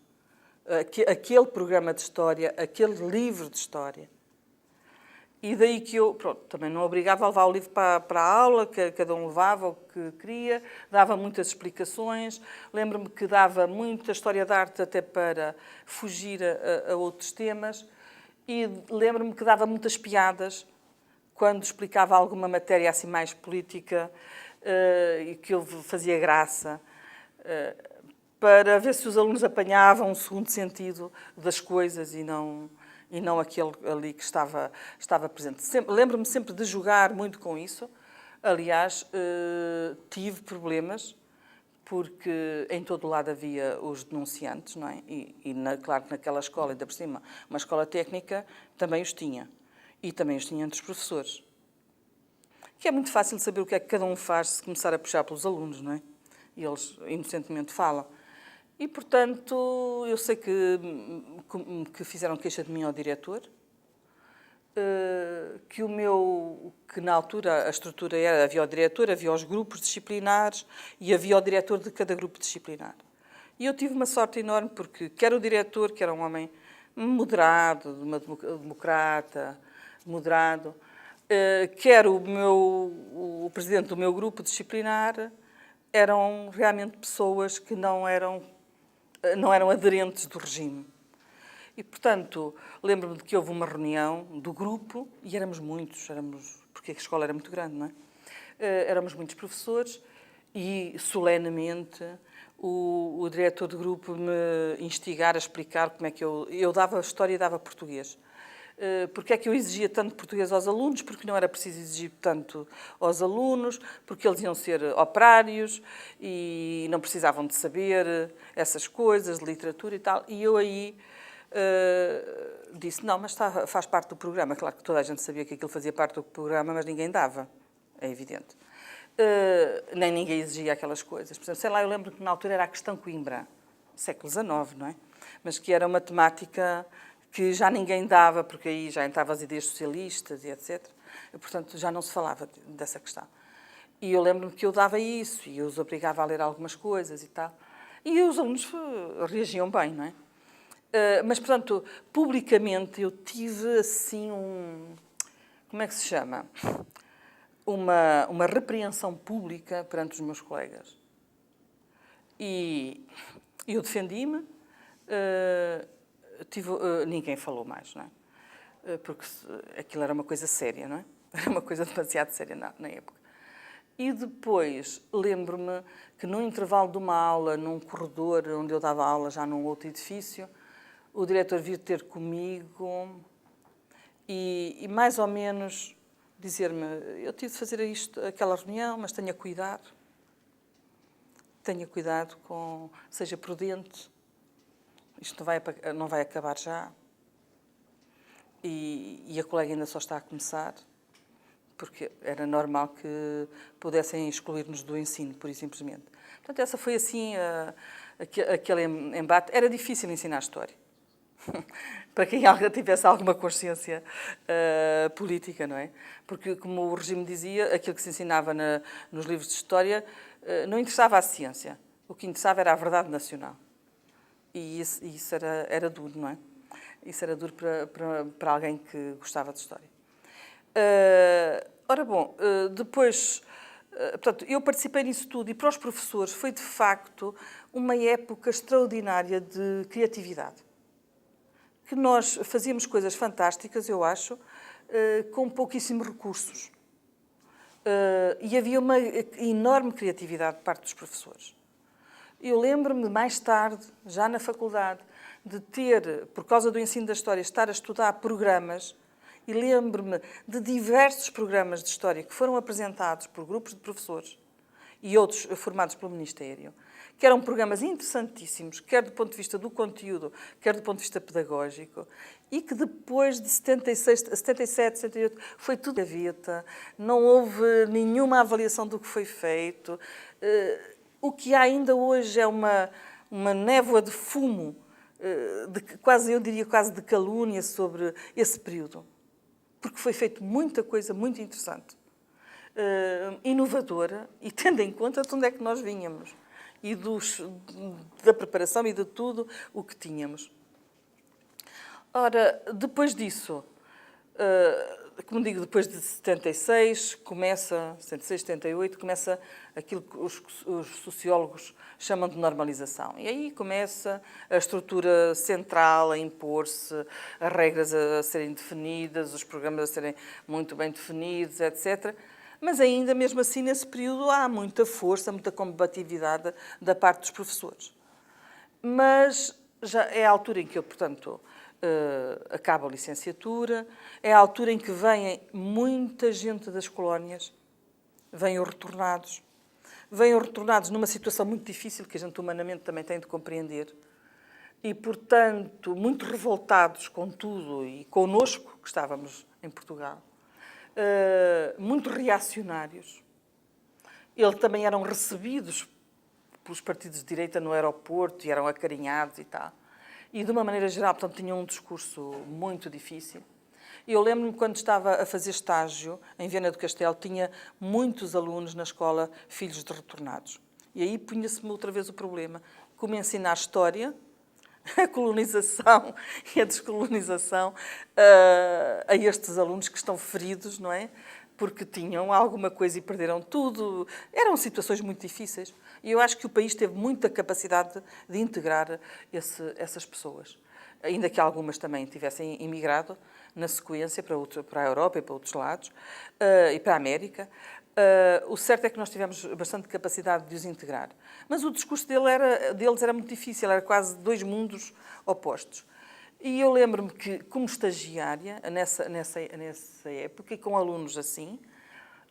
Aquele programa de história, aquele livro de história. E daí que eu, também não obrigava a levar o livro para a aula, que cada um levava o que queria, dava muitas explicações. Lembro-me que dava muita história de arte até para fugir a outros temas. E lembro-me que dava muitas piadas quando explicava alguma matéria assim mais política e que eu fazia graça, para ver se os alunos apanhavam um segundo sentido das coisas e não aquele ali que estava presente. Lembro-me sempre de jogar muito com isso. Aliás, tive problemas, porque em todo o lado havia os denunciantes, não é? Claro que naquela escola, ainda por cima, uma escola técnica, também os tinha. E também os tinha entre os professores. Que é muito fácil saber o que é que cada um faz se começar a puxar pelos alunos, não é? E eles inocentemente falam. E, portanto, eu sei que fizeram queixa de mim ao diretor, que na altura a estrutura era, havia o diretor, havia os grupos disciplinares e havia o diretor de cada grupo disciplinar. E eu tive uma sorte enorme porque quer o diretor, que era um homem moderado, democrata, moderado, quer o presidente do meu grupo disciplinar, eram realmente pessoas que não eram aderentes do regime. E, portanto, lembro-me de que houve uma reunião do grupo, e éramos muitos, porque a escola era muito grande, não é? Éramos muitos professores, e solenemente o diretor do grupo me instigar a explicar como é que eu dava história e dava português. Porque é que eu exigia tanto português aos alunos, porque não era preciso exigir tanto aos alunos, porque eles iam ser operários e não precisavam de saber essas coisas, de literatura e tal. E eu aí disse, não, mas faz parte do programa. Claro que toda a gente sabia que aquilo fazia parte do programa, mas ninguém dava, é evidente. Nem ninguém exigia aquelas coisas. Por exemplo, sei lá, eu lembro que na altura era a questão Coimbra, século XIX, não é? Mas que era uma temática que já ninguém dava, porque aí já entravam as ideias socialistas e etc. E, portanto, já não se falava dessa questão. E eu lembro-me que eu dava isso, e eu os obrigava a ler algumas coisas e tal. E os alunos reagiam bem, não é? Mas, portanto, publicamente eu tive assim como é que se chama? Uma repreensão pública perante os meus colegas. E eu defendi-me, ninguém falou mais, não é? Porque aquilo era uma coisa séria, não é? Era uma coisa demasiado séria na época. E depois lembro-me que no intervalo de uma aula, num corredor onde eu dava aula já num outro edifício, o diretor vir ter comigo e mais ou menos dizer-me: eu tive de fazer aquela reunião, mas tenha cuidado. Tenha cuidado seja prudente. Isto não vai acabar já. E a colega ainda só está a começar, porque era normal que pudessem excluir-nos do ensino, pura e simplesmente. Portanto, essa foi assim, aquele embate. Era difícil ensinar história. Para quem tivesse alguma consciência política, não é? Porque, como o regime dizia, aquilo que se ensinava nos livros de história não interessava à ciência. O que interessava era a verdade nacional. E isso era duro, não é? Isso era duro para alguém que gostava de história. Ora bom, depois, portanto, eu participei nisso tudo e para os professores foi, de facto, uma época extraordinária de criatividade. Que nós fazíamos coisas fantásticas, eu acho, com pouquíssimos recursos. E havia uma enorme criatividade de parte dos professores. Eu lembro-me, mais tarde, já na faculdade, de ter, por causa do ensino da história, estar a estudar programas, e lembro-me de diversos programas de história que foram apresentados por grupos de professores e outros formados pelo Ministério, que eram programas interessantíssimos, quer do ponto de vista do conteúdo, quer do ponto de vista pedagógico, e que depois de 76, 77, 78, foi tudo gaveta, não houve nenhuma avaliação do que foi feito. O que há ainda hoje é uma névoa de fumo, eu diria quase de calúnia sobre esse período. Porque foi feito muita coisa muito interessante, inovadora, e tendo em conta de onde é que nós vínhamos, e da preparação e de tudo o que tínhamos. Ora, depois disso, como digo, depois de 76, 76, 78, começa aquilo que os sociólogos chamam de normalização. E aí começa a estrutura central a impor-se, as regras a serem definidas, os programas a serem muito bem definidos, etc. Mas ainda, mesmo assim, nesse período, há muita força, muita combatividade da parte dos professores. Mas já é a altura em que eu, portanto, acabo a licenciatura, é a altura em que vem muita gente das colónias, vêm retornados numa situação muito difícil que a gente humanamente também tem de compreender e, portanto, muito revoltados com tudo e connosco, que estávamos em Portugal, muito reacionários. Eles também eram recebidos pelos partidos de direita no aeroporto e eram acarinhados e tal. E, de uma maneira geral, portanto, tinham um discurso muito difícil. Eu lembro-me, quando estava a fazer estágio em Viana do Castelo, tinha muitos alunos na escola, filhos de retornados. E aí punha-se-me outra vez o problema. Como ensinar história, a colonização e a descolonização a estes alunos que estão feridos, não é? Porque tinham alguma coisa e perderam tudo. Eram situações muito difíceis. E eu acho que o país teve muita capacidade de integrar essas pessoas. Ainda que algumas também tivessem emigrado na sequência para a Europa e para outros lados, e para a América. O certo é que nós tivemos bastante capacidade de os integrar. Mas o discurso deles era muito difícil, era quase dois mundos opostos. E eu lembro-me que, como estagiária, nessa época, e com alunos assim,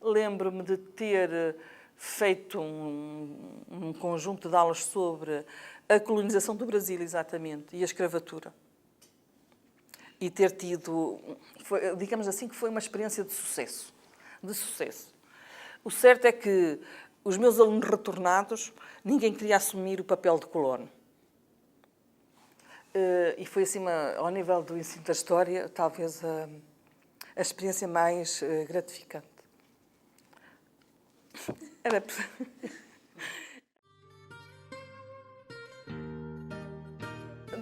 lembro-me de ter feito um conjunto de aulas sobre a colonização do Brasil, exatamente, e a escravatura. E ter tido, digamos assim, que foi uma experiência de sucesso. O certo é que os meus alunos retornados, ninguém queria assumir o papel de colono. E foi assim, ao nível do ensino da história, talvez a experiência mais gratificante. Era...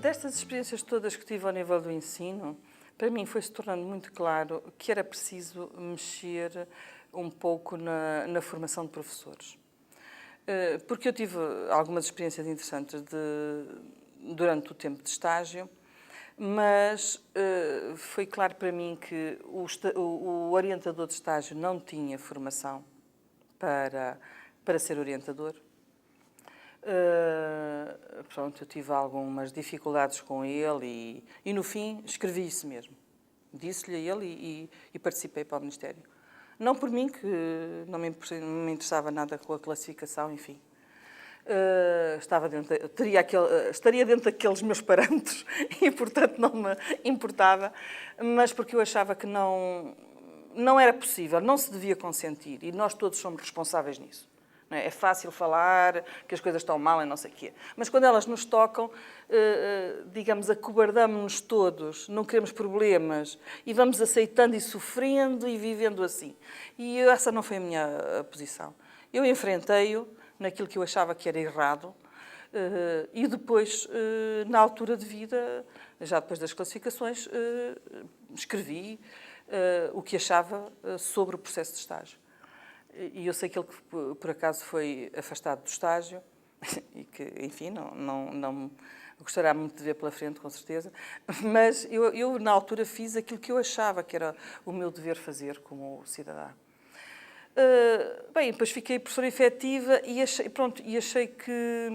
Destas experiências todas que tive ao nível do ensino, para mim foi-se tornando muito claro que era preciso mexer um pouco na formação de professores. Porque eu tive algumas experiências interessantes durante o tempo de estágio, mas foi claro para mim que o orientador de estágio não tinha formação para ser orientador. Pronto, eu tive algumas dificuldades com ele e no fim escrevi isso mesmo. Disse-lhe a ele e participei para o Ministério. Não por mim, que não me interessava nada com a classificação, enfim. Estaria dentro daqueles meus parâmetros e, portanto, não me importava, mas porque eu achava que não era possível, não se devia consentir e nós todos somos responsáveis nisso. Não é? É fácil falar que as coisas estão mal e não sei o quê, mas quando elas nos tocam, digamos, acobardamos-nos todos, não queremos problemas e vamos aceitando e sofrendo e vivendo assim. E essa não foi a minha posição. Eu enfrentei-o naquilo que eu achava que era errado e depois, na altura de vida, já depois das classificações, escrevi o que achava sobre o processo de estágio. E eu sei que ele, por acaso, foi afastado do estágio e que, enfim, não gostará muito de ver pela frente, com certeza, mas eu na altura, fiz aquilo que eu achava que era o meu dever fazer como cidadã. Bem, depois fiquei professora efetiva e achei que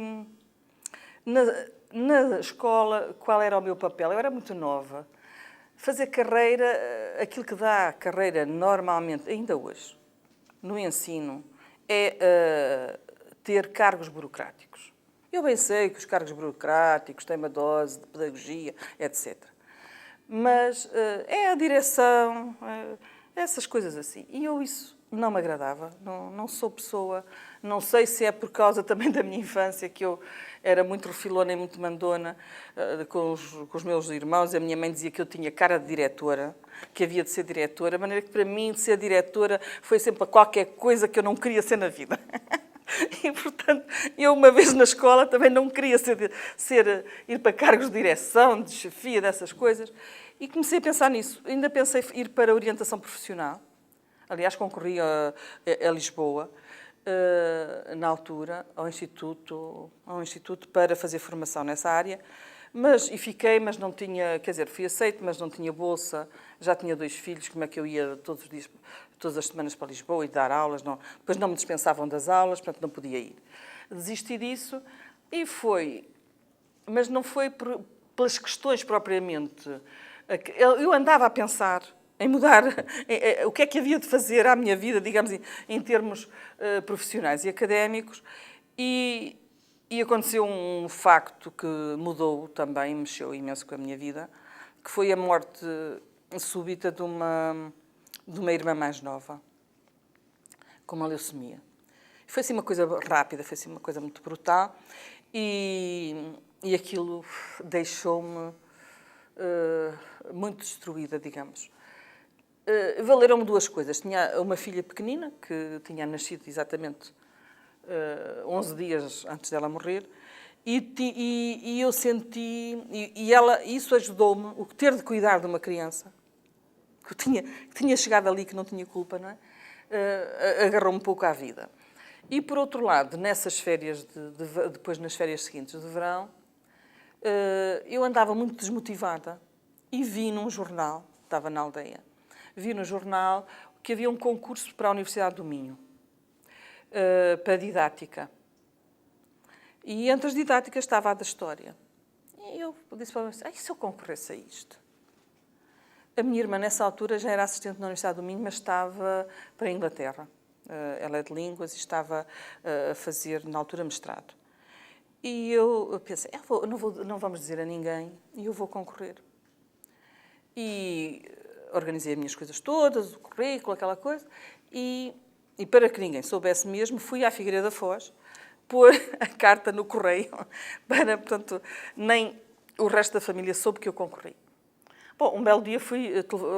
na escola, qual era o meu papel? Eu era muito nova. Fazer carreira, aquilo que dá carreira normalmente, ainda hoje, no ensino, é ter cargos burocráticos. Eu bem sei que os cargos burocráticos têm uma dose de pedagogia, etc. Mas é a direção, essas coisas assim. E isso não me agradava, não sou pessoa, não sei se é por causa também da minha infância, que eu era muito refilona e muito mandona com os meus irmãos. A minha mãe dizia que eu tinha cara de diretora, que havia de ser diretora, de maneira que para mim ser diretora foi sempre qualquer coisa que eu não queria ser na vida. E, portanto, eu uma vez na escola também não queria ir para cargos de direção, de chefia, dessas coisas, e comecei a pensar nisso. Ainda pensei em ir para a orientação profissional. Aliás, concorri a Lisboa, na altura, ao instituto para fazer formação nessa área, mas não tinha, quer dizer, fui aceite, mas não tinha bolsa, já tinha 2 filhos, como é que eu ia todos os dias, todas as semanas para Lisboa e dar aulas, depois não me dispensavam das aulas, portanto não podia ir. Desisti disso e mas não foi pelas questões propriamente. Eu andava a pensar em mudar o que é que havia de fazer à minha vida, digamos, em termos profissionais e académicos, e aconteceu um facto que mudou também, mexeu imenso com a minha vida, que foi a morte súbita de uma irmã mais nova, com uma leucemia. Foi assim uma coisa rápida, foi assim uma coisa muito brutal, e aquilo deixou-me muito destruída, digamos. Valeram-me 2 coisas. Tinha uma filha pequenina, que tinha nascido exatamente 11 dias antes dela morrer, e eu senti, isso ajudou-me, o ter de cuidar de uma criança, que tinha chegado ali, que não tinha culpa, não é? Agarrou-me um pouco à vida. E, por outro lado, nessas férias, depois nas férias seguintes de verão, eu andava muito desmotivada e vi num jornal, estava na aldeia, vi no jornal que havia um concurso para a Universidade do Minho, para didática. E entre as didáticas estava a da História. E eu disse para ela, se eu concorresse a isto? A minha irmã, nessa altura, já era assistente na Universidade do Minho, mas estava para a Inglaterra. Ela é de línguas e estava a fazer, na altura, mestrado. E eu pensei, não vamos dizer a ninguém, e eu vou concorrer. E organizei as minhas coisas todas, o currículo, aquela coisa, e para que ninguém soubesse mesmo, fui à Figueira da Foz pôr a carta no correio, portanto, nem o resto da família soube que eu concorri. Bom, um belo dia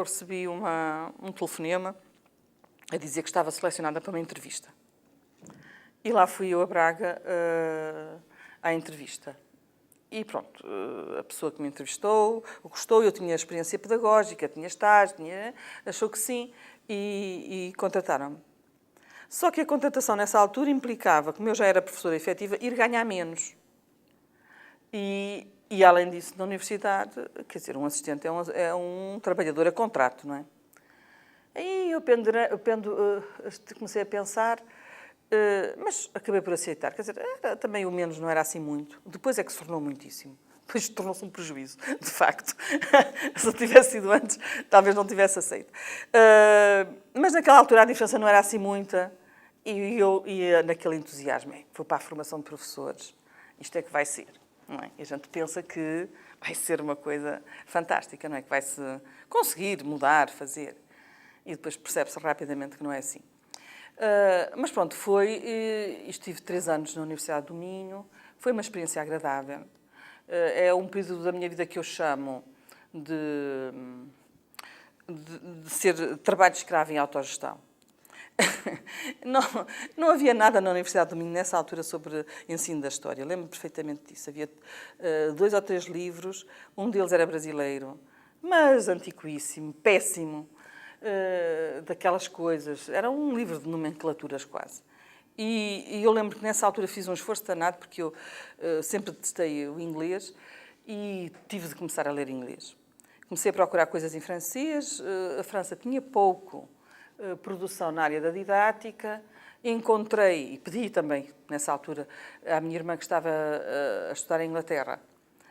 recebi um telefonema a dizer que estava selecionada para uma entrevista. E lá fui eu a Braga à entrevista. E pronto, a pessoa que me entrevistou gostou, eu tinha experiência pedagógica, tinha estágio, achou que sim e contrataram-me. Só que a contratação nessa altura implicava, como eu já era professora efetiva, ir ganhar menos. E além disso, na universidade, quer dizer, um assistente é um trabalhador a contrato, não é? Aí eu comecei a pensar, mas acabei por aceitar. Quer dizer, também o menos não era assim muito. Depois é que se tornou muitíssimo. Depois tornou-se um prejuízo, de facto. Se eu tivesse sido antes, talvez não tivesse aceito. Mas naquela altura a diferença não era assim muita. E eu ia naquele entusiasmo. Vou para a formação de professores. Isto é que vai ser. Não é? E a gente pensa que vai ser uma coisa fantástica, não é? Que vai-se conseguir mudar, fazer. E depois percebe-se rapidamente que não é assim. Mas pronto, estive 3 anos na Universidade do Minho, foi uma experiência agradável. É um período da minha vida que eu chamo de ser trabalho de escravo em autogestão. Não havia nada na Universidade do Minho nessa altura sobre ensino da história. Lembro-me perfeitamente disso. Havia 2 ou 3 livros, um deles era brasileiro, mas antiquíssimo, péssimo, daquelas coisas. Era um livro de nomenclaturas quase. E eu lembro que nessa altura fiz um esforço danado, porque eu sempre detestei o inglês e tive de começar a ler inglês. Comecei a procurar coisas em francês, a França tinha pouco produção na área da didática. Encontrei, e pedi também, nessa altura, à minha irmã que estava a estudar em Inglaterra,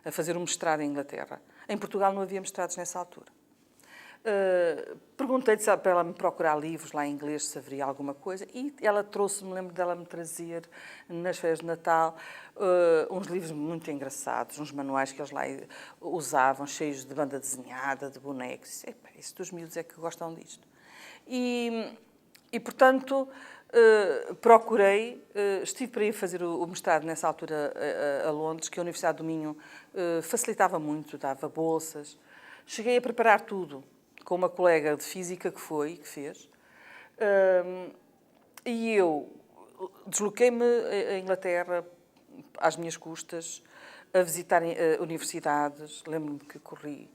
a fazer um mestrado em Inglaterra. Em Portugal não havia mestrados nessa altura. Perguntei-lhe para ela me procurar livros lá em inglês, se haveria alguma coisa, e ela trouxe-me, lembro dela me trazer, nas férias de Natal, uns livros muito engraçados, uns manuais que eles lá usavam, cheios de banda desenhada, de bonecos. Isso dos miúdos é que gostam disto. E portanto, procurei, estive para ir fazer o mestrado nessa altura a Londres, que a Universidade do Minho facilitava muito, dava bolsas. Cheguei a preparar tudo com uma colega de física que fez, e eu desloquei-me à Inglaterra às minhas custas, a visitar universidades. Lembro-me que corri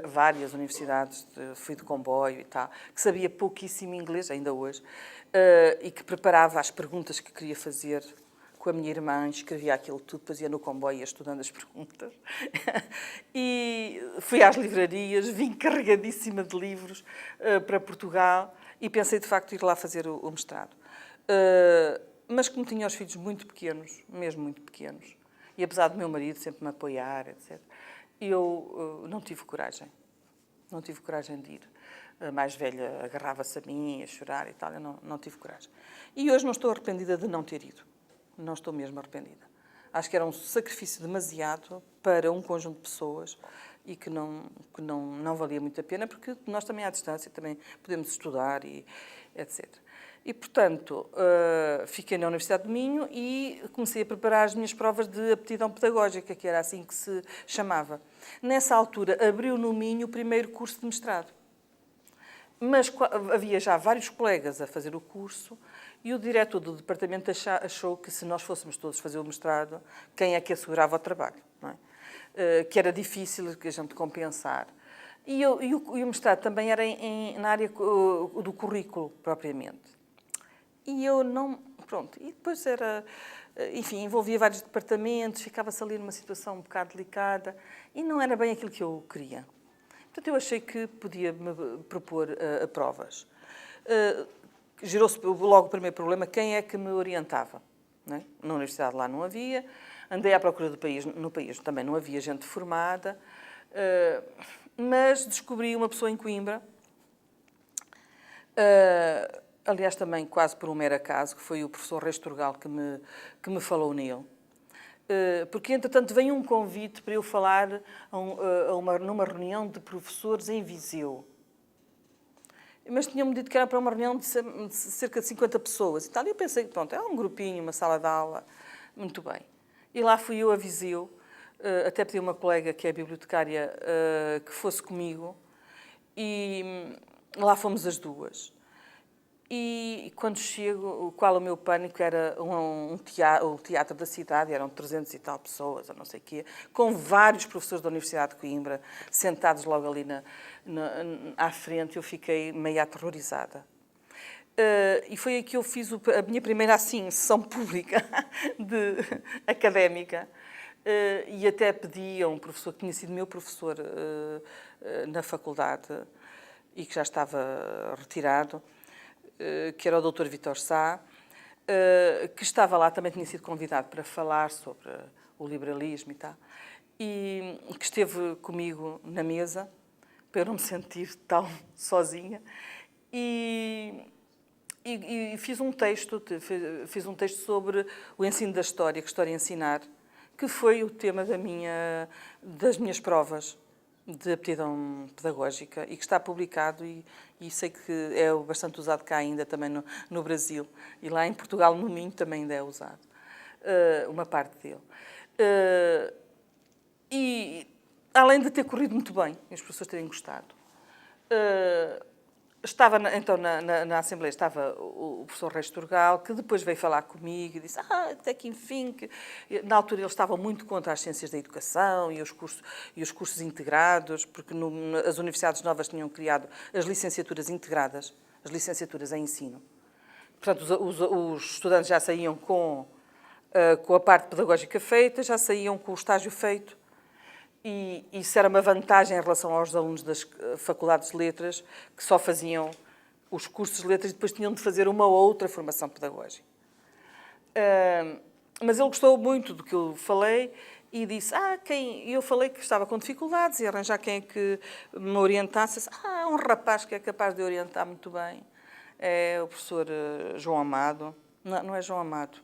várias universidades, fui de comboio e tal, que sabia pouquíssimo inglês, ainda hoje, e que preparava as perguntas que queria fazer com a minha irmã, escrevia aquilo tudo, depois ia no comboio, ia estudando as perguntas. E fui às livrarias, vim carregadíssima de livros para Portugal e pensei, de facto, ir lá fazer o mestrado. Mas como tinha os filhos muito pequenos, mesmo muito pequenos, e apesar do meu marido sempre me apoiar, etc., eu não tive coragem. Não tive coragem de ir. A mais velha agarrava-se a mim, a chorar e tal. Eu não tive coragem. E hoje não estou arrependida de não ter ido. Não estou mesmo arrependida. Acho que era um sacrifício demasiado para um conjunto de pessoas e que não valia muito a pena, porque nós também à distância também podemos estudar e etc. E, portanto, fiquei na Universidade do Minho e comecei a preparar as minhas provas de aptidão pedagógica, que era assim que se chamava. Nessa altura, abriu no Minho o primeiro curso de mestrado. Mas havia já vários colegas a fazer o curso e o diretor do departamento achou que se nós fôssemos todos fazer o mestrado, quem é que assegurava o trabalho? Não é? Que era difícil a gente compensar. E o mestrado também era na área do currículo, propriamente. E eu não... Pronto. E depois era... Enfim, envolvia vários departamentos, ficava-se ali numa situação um bocado delicada e não era bem aquilo que eu queria. Portanto, eu achei que podia me propor a provas. Gerou-se logo o primeiro problema, quem é que me orientava? Não é? Na universidade lá não havia, andei à procura no país também não havia gente formada, mas descobri uma pessoa em Coimbra, aliás também quase por um mero acaso, que foi o professor Reis Turgal que me falou nele. Porque, entretanto, veio um convite para eu falar numa reunião de professores em Viseu. Mas tinham-me dito que era para uma reunião de cerca de 50 pessoas e tal. E eu pensei que, pronto, é um grupinho, uma sala de aula, muito bem. E lá fui eu a Viseu, até pedi a uma colega que é bibliotecária que fosse comigo, e lá fomos as duas. E quando chego, qual o meu pânico era o teatro da cidade, eram 300 e tal pessoas, ou não sei o quê, com vários professores da Universidade de Coimbra sentados logo ali à frente, eu fiquei meio aterrorizada. E foi aí que eu fiz a minha primeira, assim, sessão pública académica. E até pedi a um professor que tinha sido meu professor na faculdade e que já estava retirado, que era o Dr. Vítor Sá, que estava lá, também tinha sido convidado para falar sobre o liberalismo e tal, e que esteve comigo na mesa, para eu não me sentir tão sozinha, e fiz um texto sobre o ensino da história, que história ensinar, que foi o tema das minhas provas de aptidão pedagógica e que está publicado e sei que é bastante usado cá ainda também no Brasil e lá em Portugal, no Minho, também ainda é usado, uma parte dele. E além de ter corrido muito bem, e os professores terem gostado, estava então na Assembleia estava o professor Reis Turgal, que depois veio falar comigo e disse até que enfim, que na altura eles estavam muito contra as ciências da educação e os cursos integrados, porque as universidades novas tinham criado as licenciaturas integradas, as licenciaturas em ensino. Portanto, os estudantes já saíam com a parte pedagógica feita, já saíam com o estágio feito. E isso era uma vantagem em relação aos alunos das faculdades de letras, que só faziam os cursos de letras e depois tinham de fazer uma ou outra formação pedagógica. Mas ele gostou muito do que eu falei e disse, eu falei que estava com dificuldades e arranjar quem é que me orientasse. Um rapaz que é capaz de orientar muito bem. É o professor João Amado. Não é João Amado.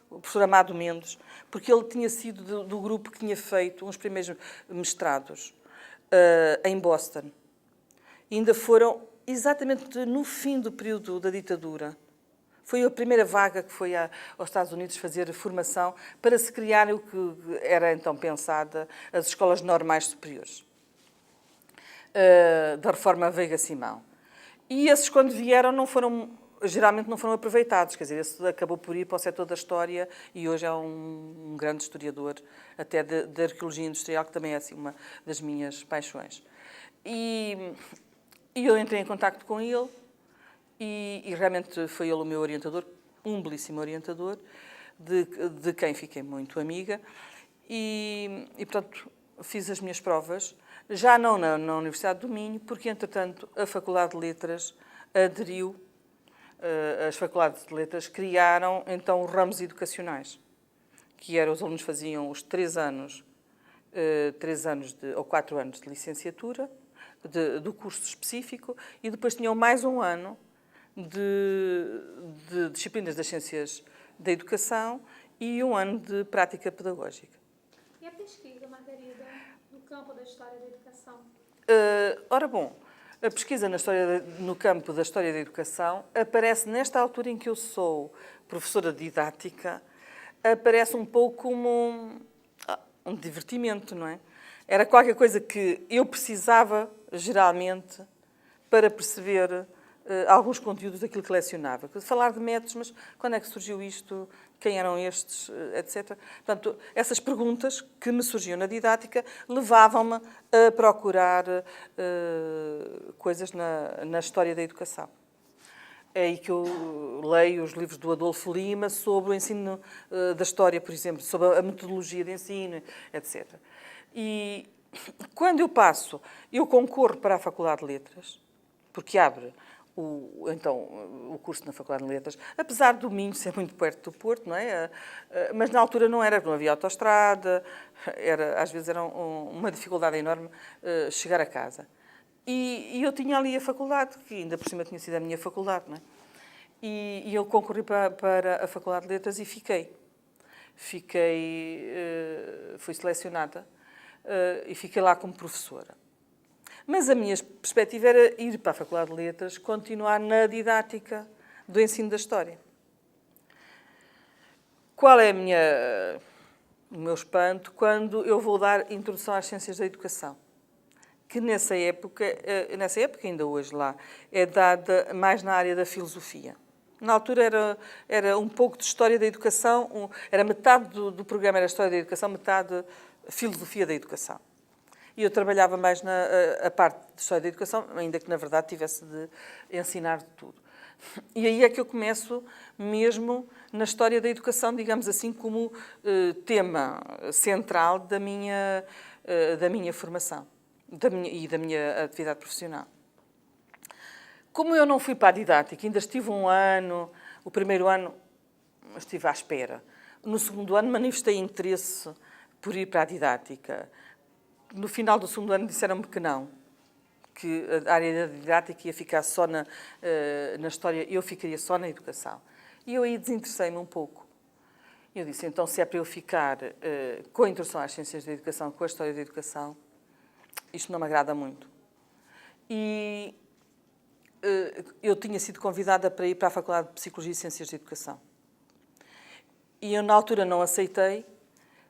O professor Amado Mendes, porque ele tinha sido do grupo que tinha feito uns primeiros mestrados em Boston. E ainda foram exatamente no fim do período da ditadura. Foi a primeira vaga que foi aos Estados Unidos fazer formação para se criar o que era então pensada as escolas normais superiores, da reforma Veiga Simão. E esses, quando vieram, geralmente não foram aproveitados, quer dizer, esse acabou por ir para o setor da história e hoje é um grande historiador, até da arqueologia industrial, que também é assim, uma das minhas paixões. E eu entrei em contacto com ele e realmente foi ele o meu orientador, um belíssimo orientador, de quem fiquei muito amiga. E portanto, fiz as minhas provas, já não na Universidade do Minho, porque, entretanto, a Faculdade de Letras aderiu. As faculdades de letras criaram então os ramos educacionais, que eram os alunos faziam os 3 anos ou 4 anos de licenciatura do curso específico e depois tinham mais um ano de disciplinas das ciências da educação e um ano de prática pedagógica. E a pesquisa, Margarida, no campo da história da educação? Ora bom, a pesquisa no campo da história da educação aparece nesta altura em que eu sou professora de didática, aparece um pouco como um divertimento, não é? Era qualquer coisa que eu precisava, geralmente, para perceber alguns conteúdos daquilo que lecionava. Falar de métodos, mas quando é que surgiu isto? Quem eram estes? Etc. Portanto, essas perguntas que me surgiam na didática levavam-me a procurar coisas na história da educação. É aí que eu leio os livros do Adolfo Lima sobre o ensino da história, por exemplo, sobre a metodologia de ensino, etc. E quando eu concorro para a Faculdade de Letras, porque abre o curso na Faculdade de Letras, apesar do Minho ser muito perto do Porto, não é? Mas na altura não havia autoestrada, às vezes era uma dificuldade enorme chegar a casa. E eu tinha ali a faculdade, que ainda por cima tinha sido a minha faculdade, não é? E eu concorri para a Faculdade de Letras e fui selecionada e fiquei lá como professora. Mas a minha perspectiva era ir para a Faculdade de Letras, continuar na didática do ensino da história. Qual é o meu espanto quando eu vou dar introdução às ciências da educação? que nessa época ainda hoje lá, é dada mais na área da filosofia. Na altura era um pouco de História da Educação, era metade do programa era História da Educação, metade Filosofia da Educação. E eu trabalhava mais a parte de História da Educação, ainda que na verdade tivesse de ensinar de tudo. E aí é que eu começo mesmo na História da Educação, digamos assim, como tema central da minha formação e da minha atividade profissional. Como eu não fui para a didática, ainda estive um ano, o primeiro ano estive à espera. No segundo ano manifestei interesse por ir para a didática. No final do segundo ano disseram-me que não, que a área da didática ia ficar só na história, eu ficaria só na educação. E eu aí desinteressei-me um pouco. Eu disse, então, se é para eu ficar com a introdução às ciências da educação, com a história da educação, isto não me agrada muito. E eu tinha sido convidada para ir para a Faculdade de Psicologia e Ciências da Educação. E eu, na altura, não aceitei,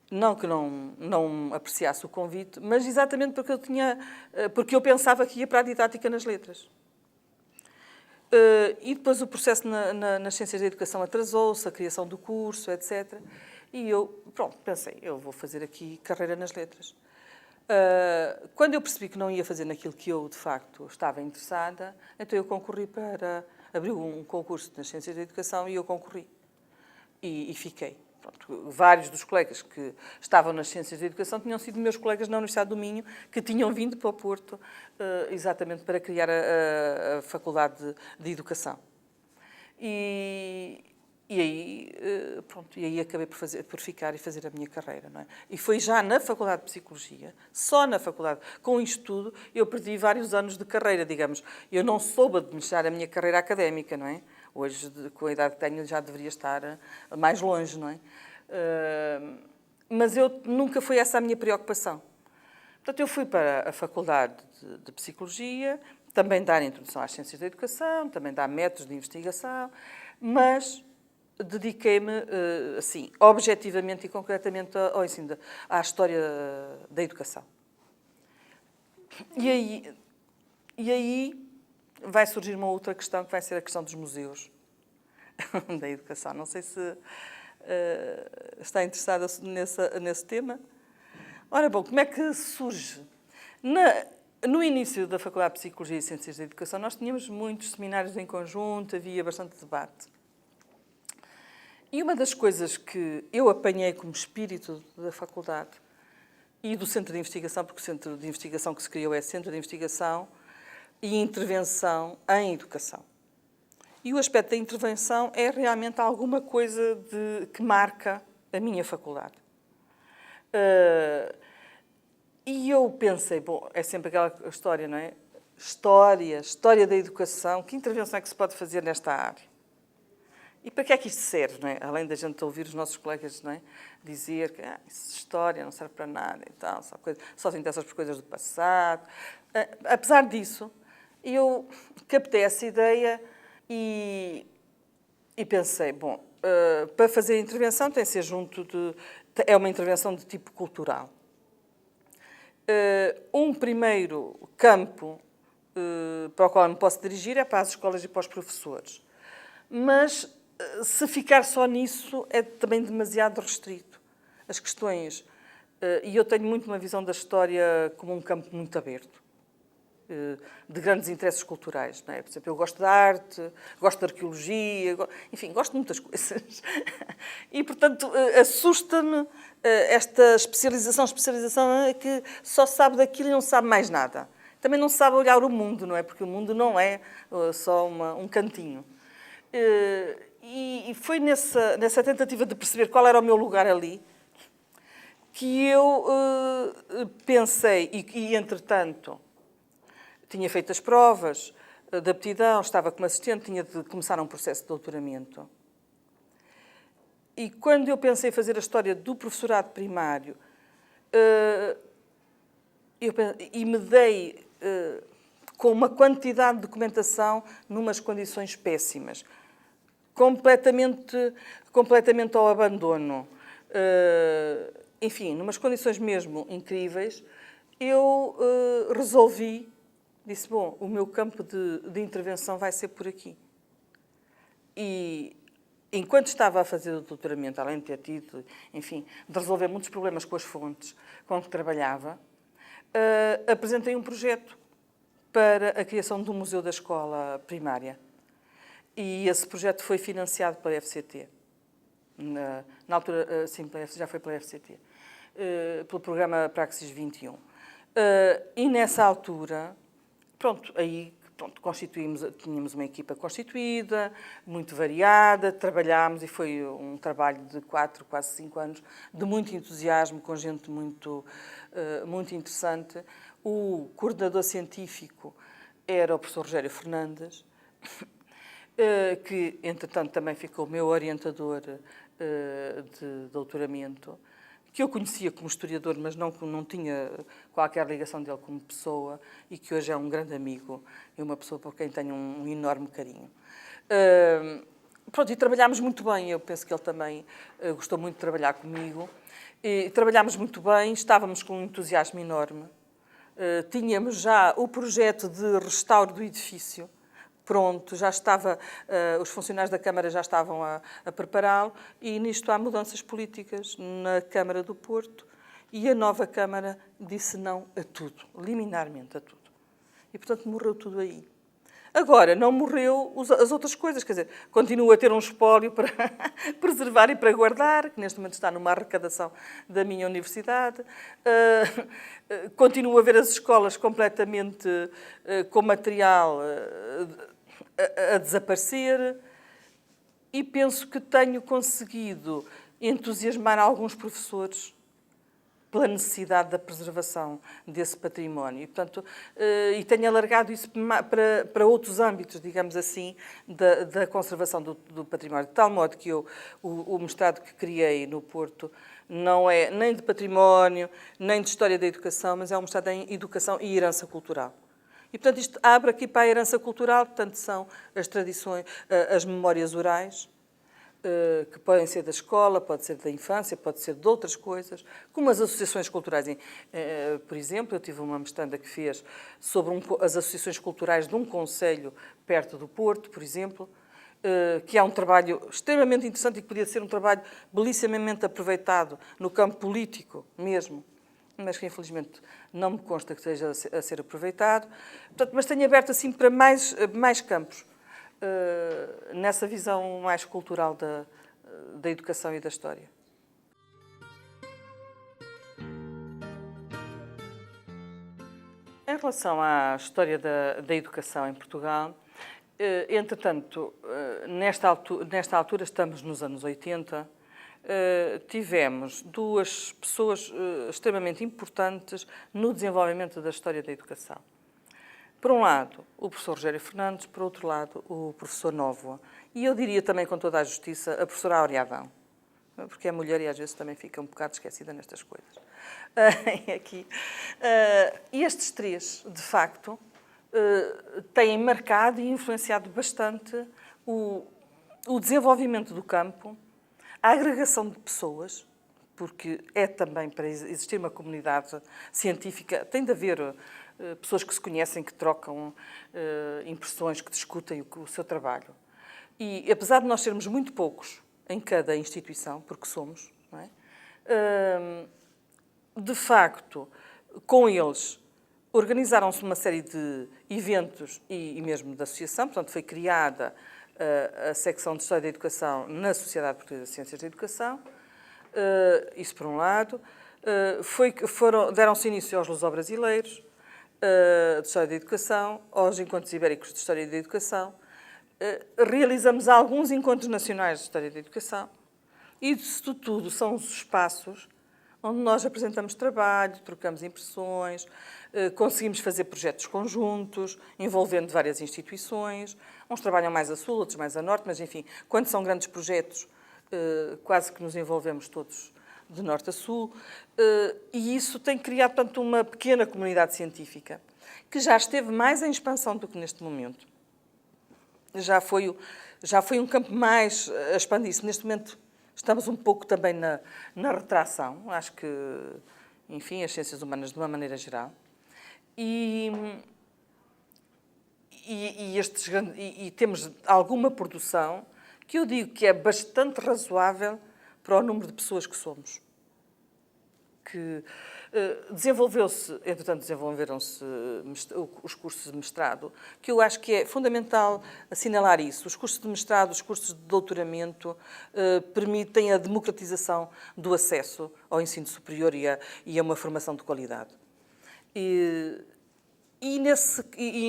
não que não apreciasse o convite, mas exatamente porque eu pensava que ia para a didática nas letras. E depois o processo nas Ciências da Educação atrasou-se, a criação do curso, etc. E eu, pensei, eu vou fazer aqui carreira nas letras. Quando eu percebi que não ia fazer naquilo que eu, de facto, estava interessada, então eu concorri abriu um concurso nas Ciências da Educação e eu concorri. E fiquei. Pronto, vários dos colegas que estavam nas Ciências da Educação tinham sido meus colegas na Universidade do Minho, que tinham vindo para o Porto exatamente para criar a Faculdade de Educação. E aí acabei por ficar e fazer a minha carreira, não é? E foi já na Faculdade de Psicologia, só na faculdade, com isto tudo, eu perdi vários anos de carreira, digamos. Eu não soube administrar a minha carreira académica, não é? Hoje, com a idade que tenho, já deveria estar mais longe, não é? Mas nunca foi essa a minha preocupação. Portanto, eu fui para a Faculdade de Psicologia, também dar introdução às ciências da educação, também dar métodos de investigação, mas dediquei-me, assim, objetivamente e concretamente ao ensino, à história da educação. E aí vai surgir uma outra questão, que vai ser a questão dos museus da educação. Não sei se está interessada nesse tema. Ora, bom, como é que surge? No início da Faculdade de Psicologia e Ciências da Educação, nós tínhamos muitos seminários em conjunto, havia bastante debate. E uma das coisas que eu apanhei como espírito da faculdade e do Centro de Investigação, porque o Centro de Investigação que se criou é Centro de Investigação e Intervenção em Educação. E o aspecto da intervenção é realmente alguma coisa que marca a minha faculdade. E eu pensei, bom, é sempre aquela história, não é? História da educação, que intervenção é que se pode fazer nesta área? E para que é que isto serve, não é? Além da gente ouvir os nossos colegas, não é? Dizer que história não serve para nada e tal, só se interessa por coisas do passado. Apesar disso, eu captei essa ideia e pensei, bom, para fazer a intervenção tem que ser é uma intervenção de tipo cultural. Um primeiro campo para o qual eu me posso dirigir é para as escolas e para os professores. Mas se ficar só nisso é também demasiado restrito. As questões... E eu tenho muito uma visão da história como um campo muito aberto, de grandes interesses culturais, não é? Por exemplo, eu gosto de arte, gosto de arqueologia, enfim, gosto de muitas coisas. E, portanto, assusta-me esta especialização que só sabe daquilo e não sabe mais nada. Também não sabe olhar o mundo, não é? Porque o mundo não é só um cantinho. E foi nessa tentativa de perceber qual era o meu lugar ali que eu pensei, e entretanto tinha feito as provas de aptidão, estava como assistente, tinha de começar um processo de doutoramento. E quando eu pensei em fazer a história do professorado primário, e me dei com uma quantidade de documentação numas condições péssimas, completamente ao abandono, enfim, numas condições mesmo incríveis, eu resolvi, disse, bom, o meu campo de intervenção vai ser por aqui. E enquanto estava a fazer o doutoramento, além de ter tido, enfim, de resolver muitos problemas com as fontes com que trabalhava, apresentei um projeto para a criação de um museu da escola primária. E esse projeto foi financiado pela FCT. Na altura, sim, já foi pela FCT. Pelo programa Praxis 21. E nessa altura, tínhamos uma equipa constituída, muito variada, trabalhámos e foi um trabalho de 4, quase 5 anos, de muito entusiasmo, com gente muito interessante. O coordenador científico era o professor Rogério Fernandes, que, entretanto, também ficou meu orientador de doutoramento, que eu conhecia como historiador, mas não tinha qualquer ligação dele como pessoa, e que hoje é um grande amigo e uma pessoa por quem tenho um enorme carinho. E trabalhámos muito bem, eu penso que ele também gostou muito de trabalhar comigo. E trabalhámos muito bem, estávamos com um entusiasmo enorme. Tínhamos já o projeto de restauro do edifício pronto, já estava, os funcionários da Câmara já estavam a prepará-lo, e nisto há mudanças políticas na Câmara do Porto, e a nova Câmara disse não a tudo, liminarmente a tudo. E, portanto, morreu tudo aí. Agora, não morreu as outras coisas, quer dizer, continua a ter um espólio para preservar e para guardar, que neste momento está numa arrecadação da minha universidade. Continuo a ver as escolas completamente com material a desaparecer, e penso que tenho conseguido entusiasmar alguns professores pela necessidade da preservação desse património. E, portanto, tenho alargado isso para outros âmbitos, digamos assim, da conservação do património. De tal modo que o mestrado que criei no Porto não é nem de património, nem de história da educação, mas é um mestrado em educação e herança cultural. E, portanto, isto abre aqui para a herança cultural, portanto, são as tradições, as memórias orais, que podem ser da escola, pode ser da infância, pode ser de outras coisas, como as associações culturais. Por exemplo, eu tive uma mestranda que fez sobre as associações culturais de um concelho perto do Porto, por exemplo, que é um trabalho extremamente interessante e que podia ser um trabalho belissimamente aproveitado no campo político mesmo, mas que infelizmente não me consta que esteja a ser aproveitado. Portanto, mas tenho aberto assim para mais campos, nessa visão mais cultural da educação e da história. Em relação à história da educação em Portugal, entretanto, nesta altura, estamos nos anos 80, tivemos duas pessoas extremamente importantes no desenvolvimento da história da educação. Por um lado, o professor Rogério Fernandes, por outro lado, o professor Nóvoa. E eu diria também, com toda a justiça, a professora Áurea Adão, porque é mulher e às vezes também fica um bocado esquecida nestas coisas. E estes três, de facto, têm marcado e influenciado bastante o desenvolvimento do campo, a agregação de pessoas, porque é também, para existir uma comunidade científica, tem de haver pessoas que se conhecem, que trocam impressões, que discutem o seu trabalho. E, apesar de nós sermos muito poucos em cada instituição, porque somos, não é? De facto, com eles, organizaram-se uma série de eventos e mesmo de associação, portanto, foi criada a secção de História da Educação na Sociedade Portuguesa de Ciências da Educação, isso por um lado. Deram-se início aos Luso-Brasileiros de História da Educação, aos Encontros Ibéricos de História da Educação. Realizamos alguns encontros nacionais de História da Educação, e isto tudo são os espaços onde nós apresentamos trabalho, trocamos impressões, conseguimos fazer projetos conjuntos, envolvendo várias instituições. Uns trabalham mais a sul, outros mais a norte, mas, enfim, quando são grandes projetos, quase que nos envolvemos todos de norte a sul. E isso tem criado, portanto, uma pequena comunidade científica, que já esteve mais em expansão do que neste momento. Já foi um campo mais a expandir-se. Neste momento estamos um pouco também na retração. Acho que enfim, as ciências humanas de uma maneira geral. E temos alguma produção que eu digo que é bastante razoável para o número de pessoas que somos. Que desenvolveram-se os cursos de mestrado, que eu acho que é fundamental assinalar isso. Os cursos de mestrado, os cursos de doutoramento permitem a democratização do acesso ao ensino superior e a uma formação de qualidade. E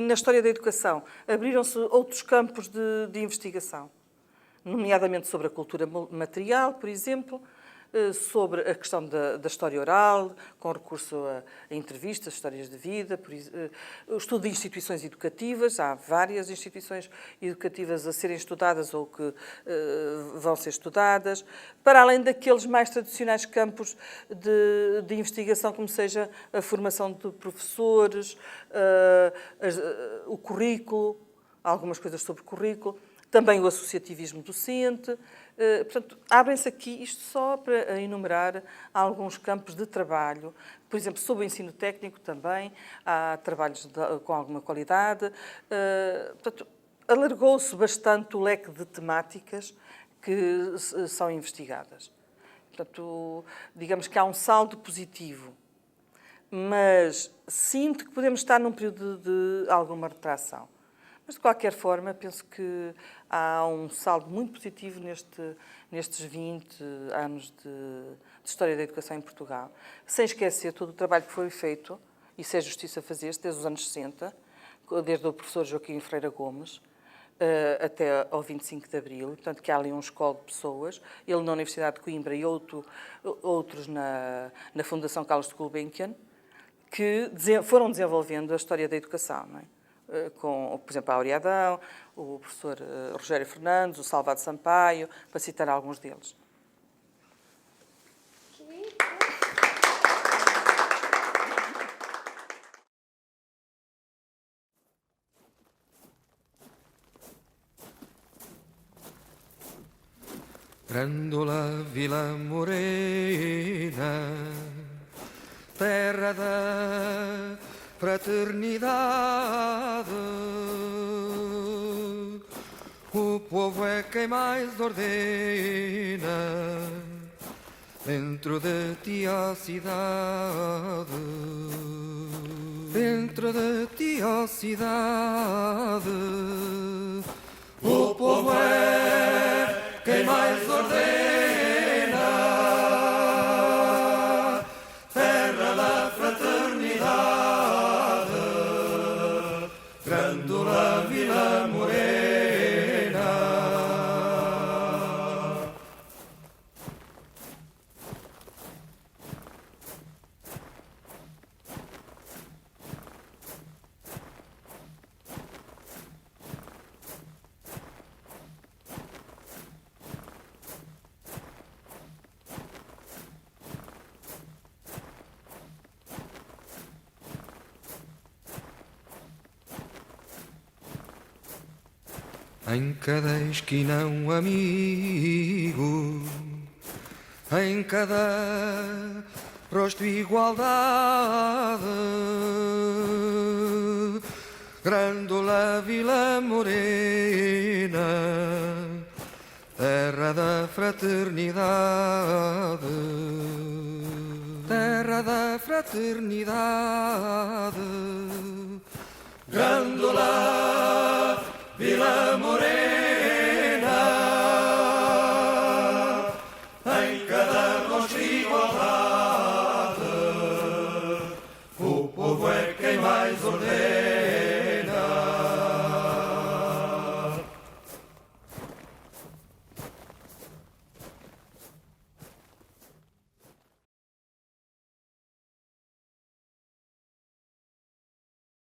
na história da educação abriram-se outros campos de investigação, nomeadamente sobre a cultura material, por exemplo, sobre a questão da história oral, com recurso a entrevistas, histórias de vida, o estudo de instituições educativas. Há várias instituições educativas a serem estudadas ou que vão ser estudadas, para além daqueles mais tradicionais campos de investigação, como seja a formação de professores, o currículo, algumas coisas sobre o currículo, também o associativismo docente. Portanto, abrem-se aqui, isto só para enumerar alguns campos de trabalho. Por exemplo, sobre o ensino técnico também, há trabalhos com alguma qualidade. Portanto, alargou-se bastante o leque de temáticas que são investigadas. Portanto, digamos que há um saldo positivo, mas sinto que podemos estar num período de alguma retração. Mas, de qualquer forma, penso que há um saldo muito positivo nestes 20 anos de história da educação em Portugal, sem esquecer todo o trabalho que foi feito, e se é justiça fazer-se, desde os anos 60, desde o professor Joaquim Ferreira Gomes até ao 25 de Abril. Portanto, que há ali um escola de pessoas, ele na Universidade de Coimbra e outros na Fundação Carlos de Gulbenkian, que foram desenvolvendo a história da educação, não é? Com, por exemplo, a Áurea Adão, o professor Rogério Fernandes, o Salvador Sampaio, para citar alguns deles. Grândola Vila Morena, terra da fraternidade, o povo é quem mais ordena dentro de ti a cidade, dentro de ti a cidade, o povo é quem mais ordena. Em cada esquina um amigo, em cada rosto igualdade, Grândola Vila Morena, terra da fraternidade, terra da fraternidade, Grândola Vila Morena.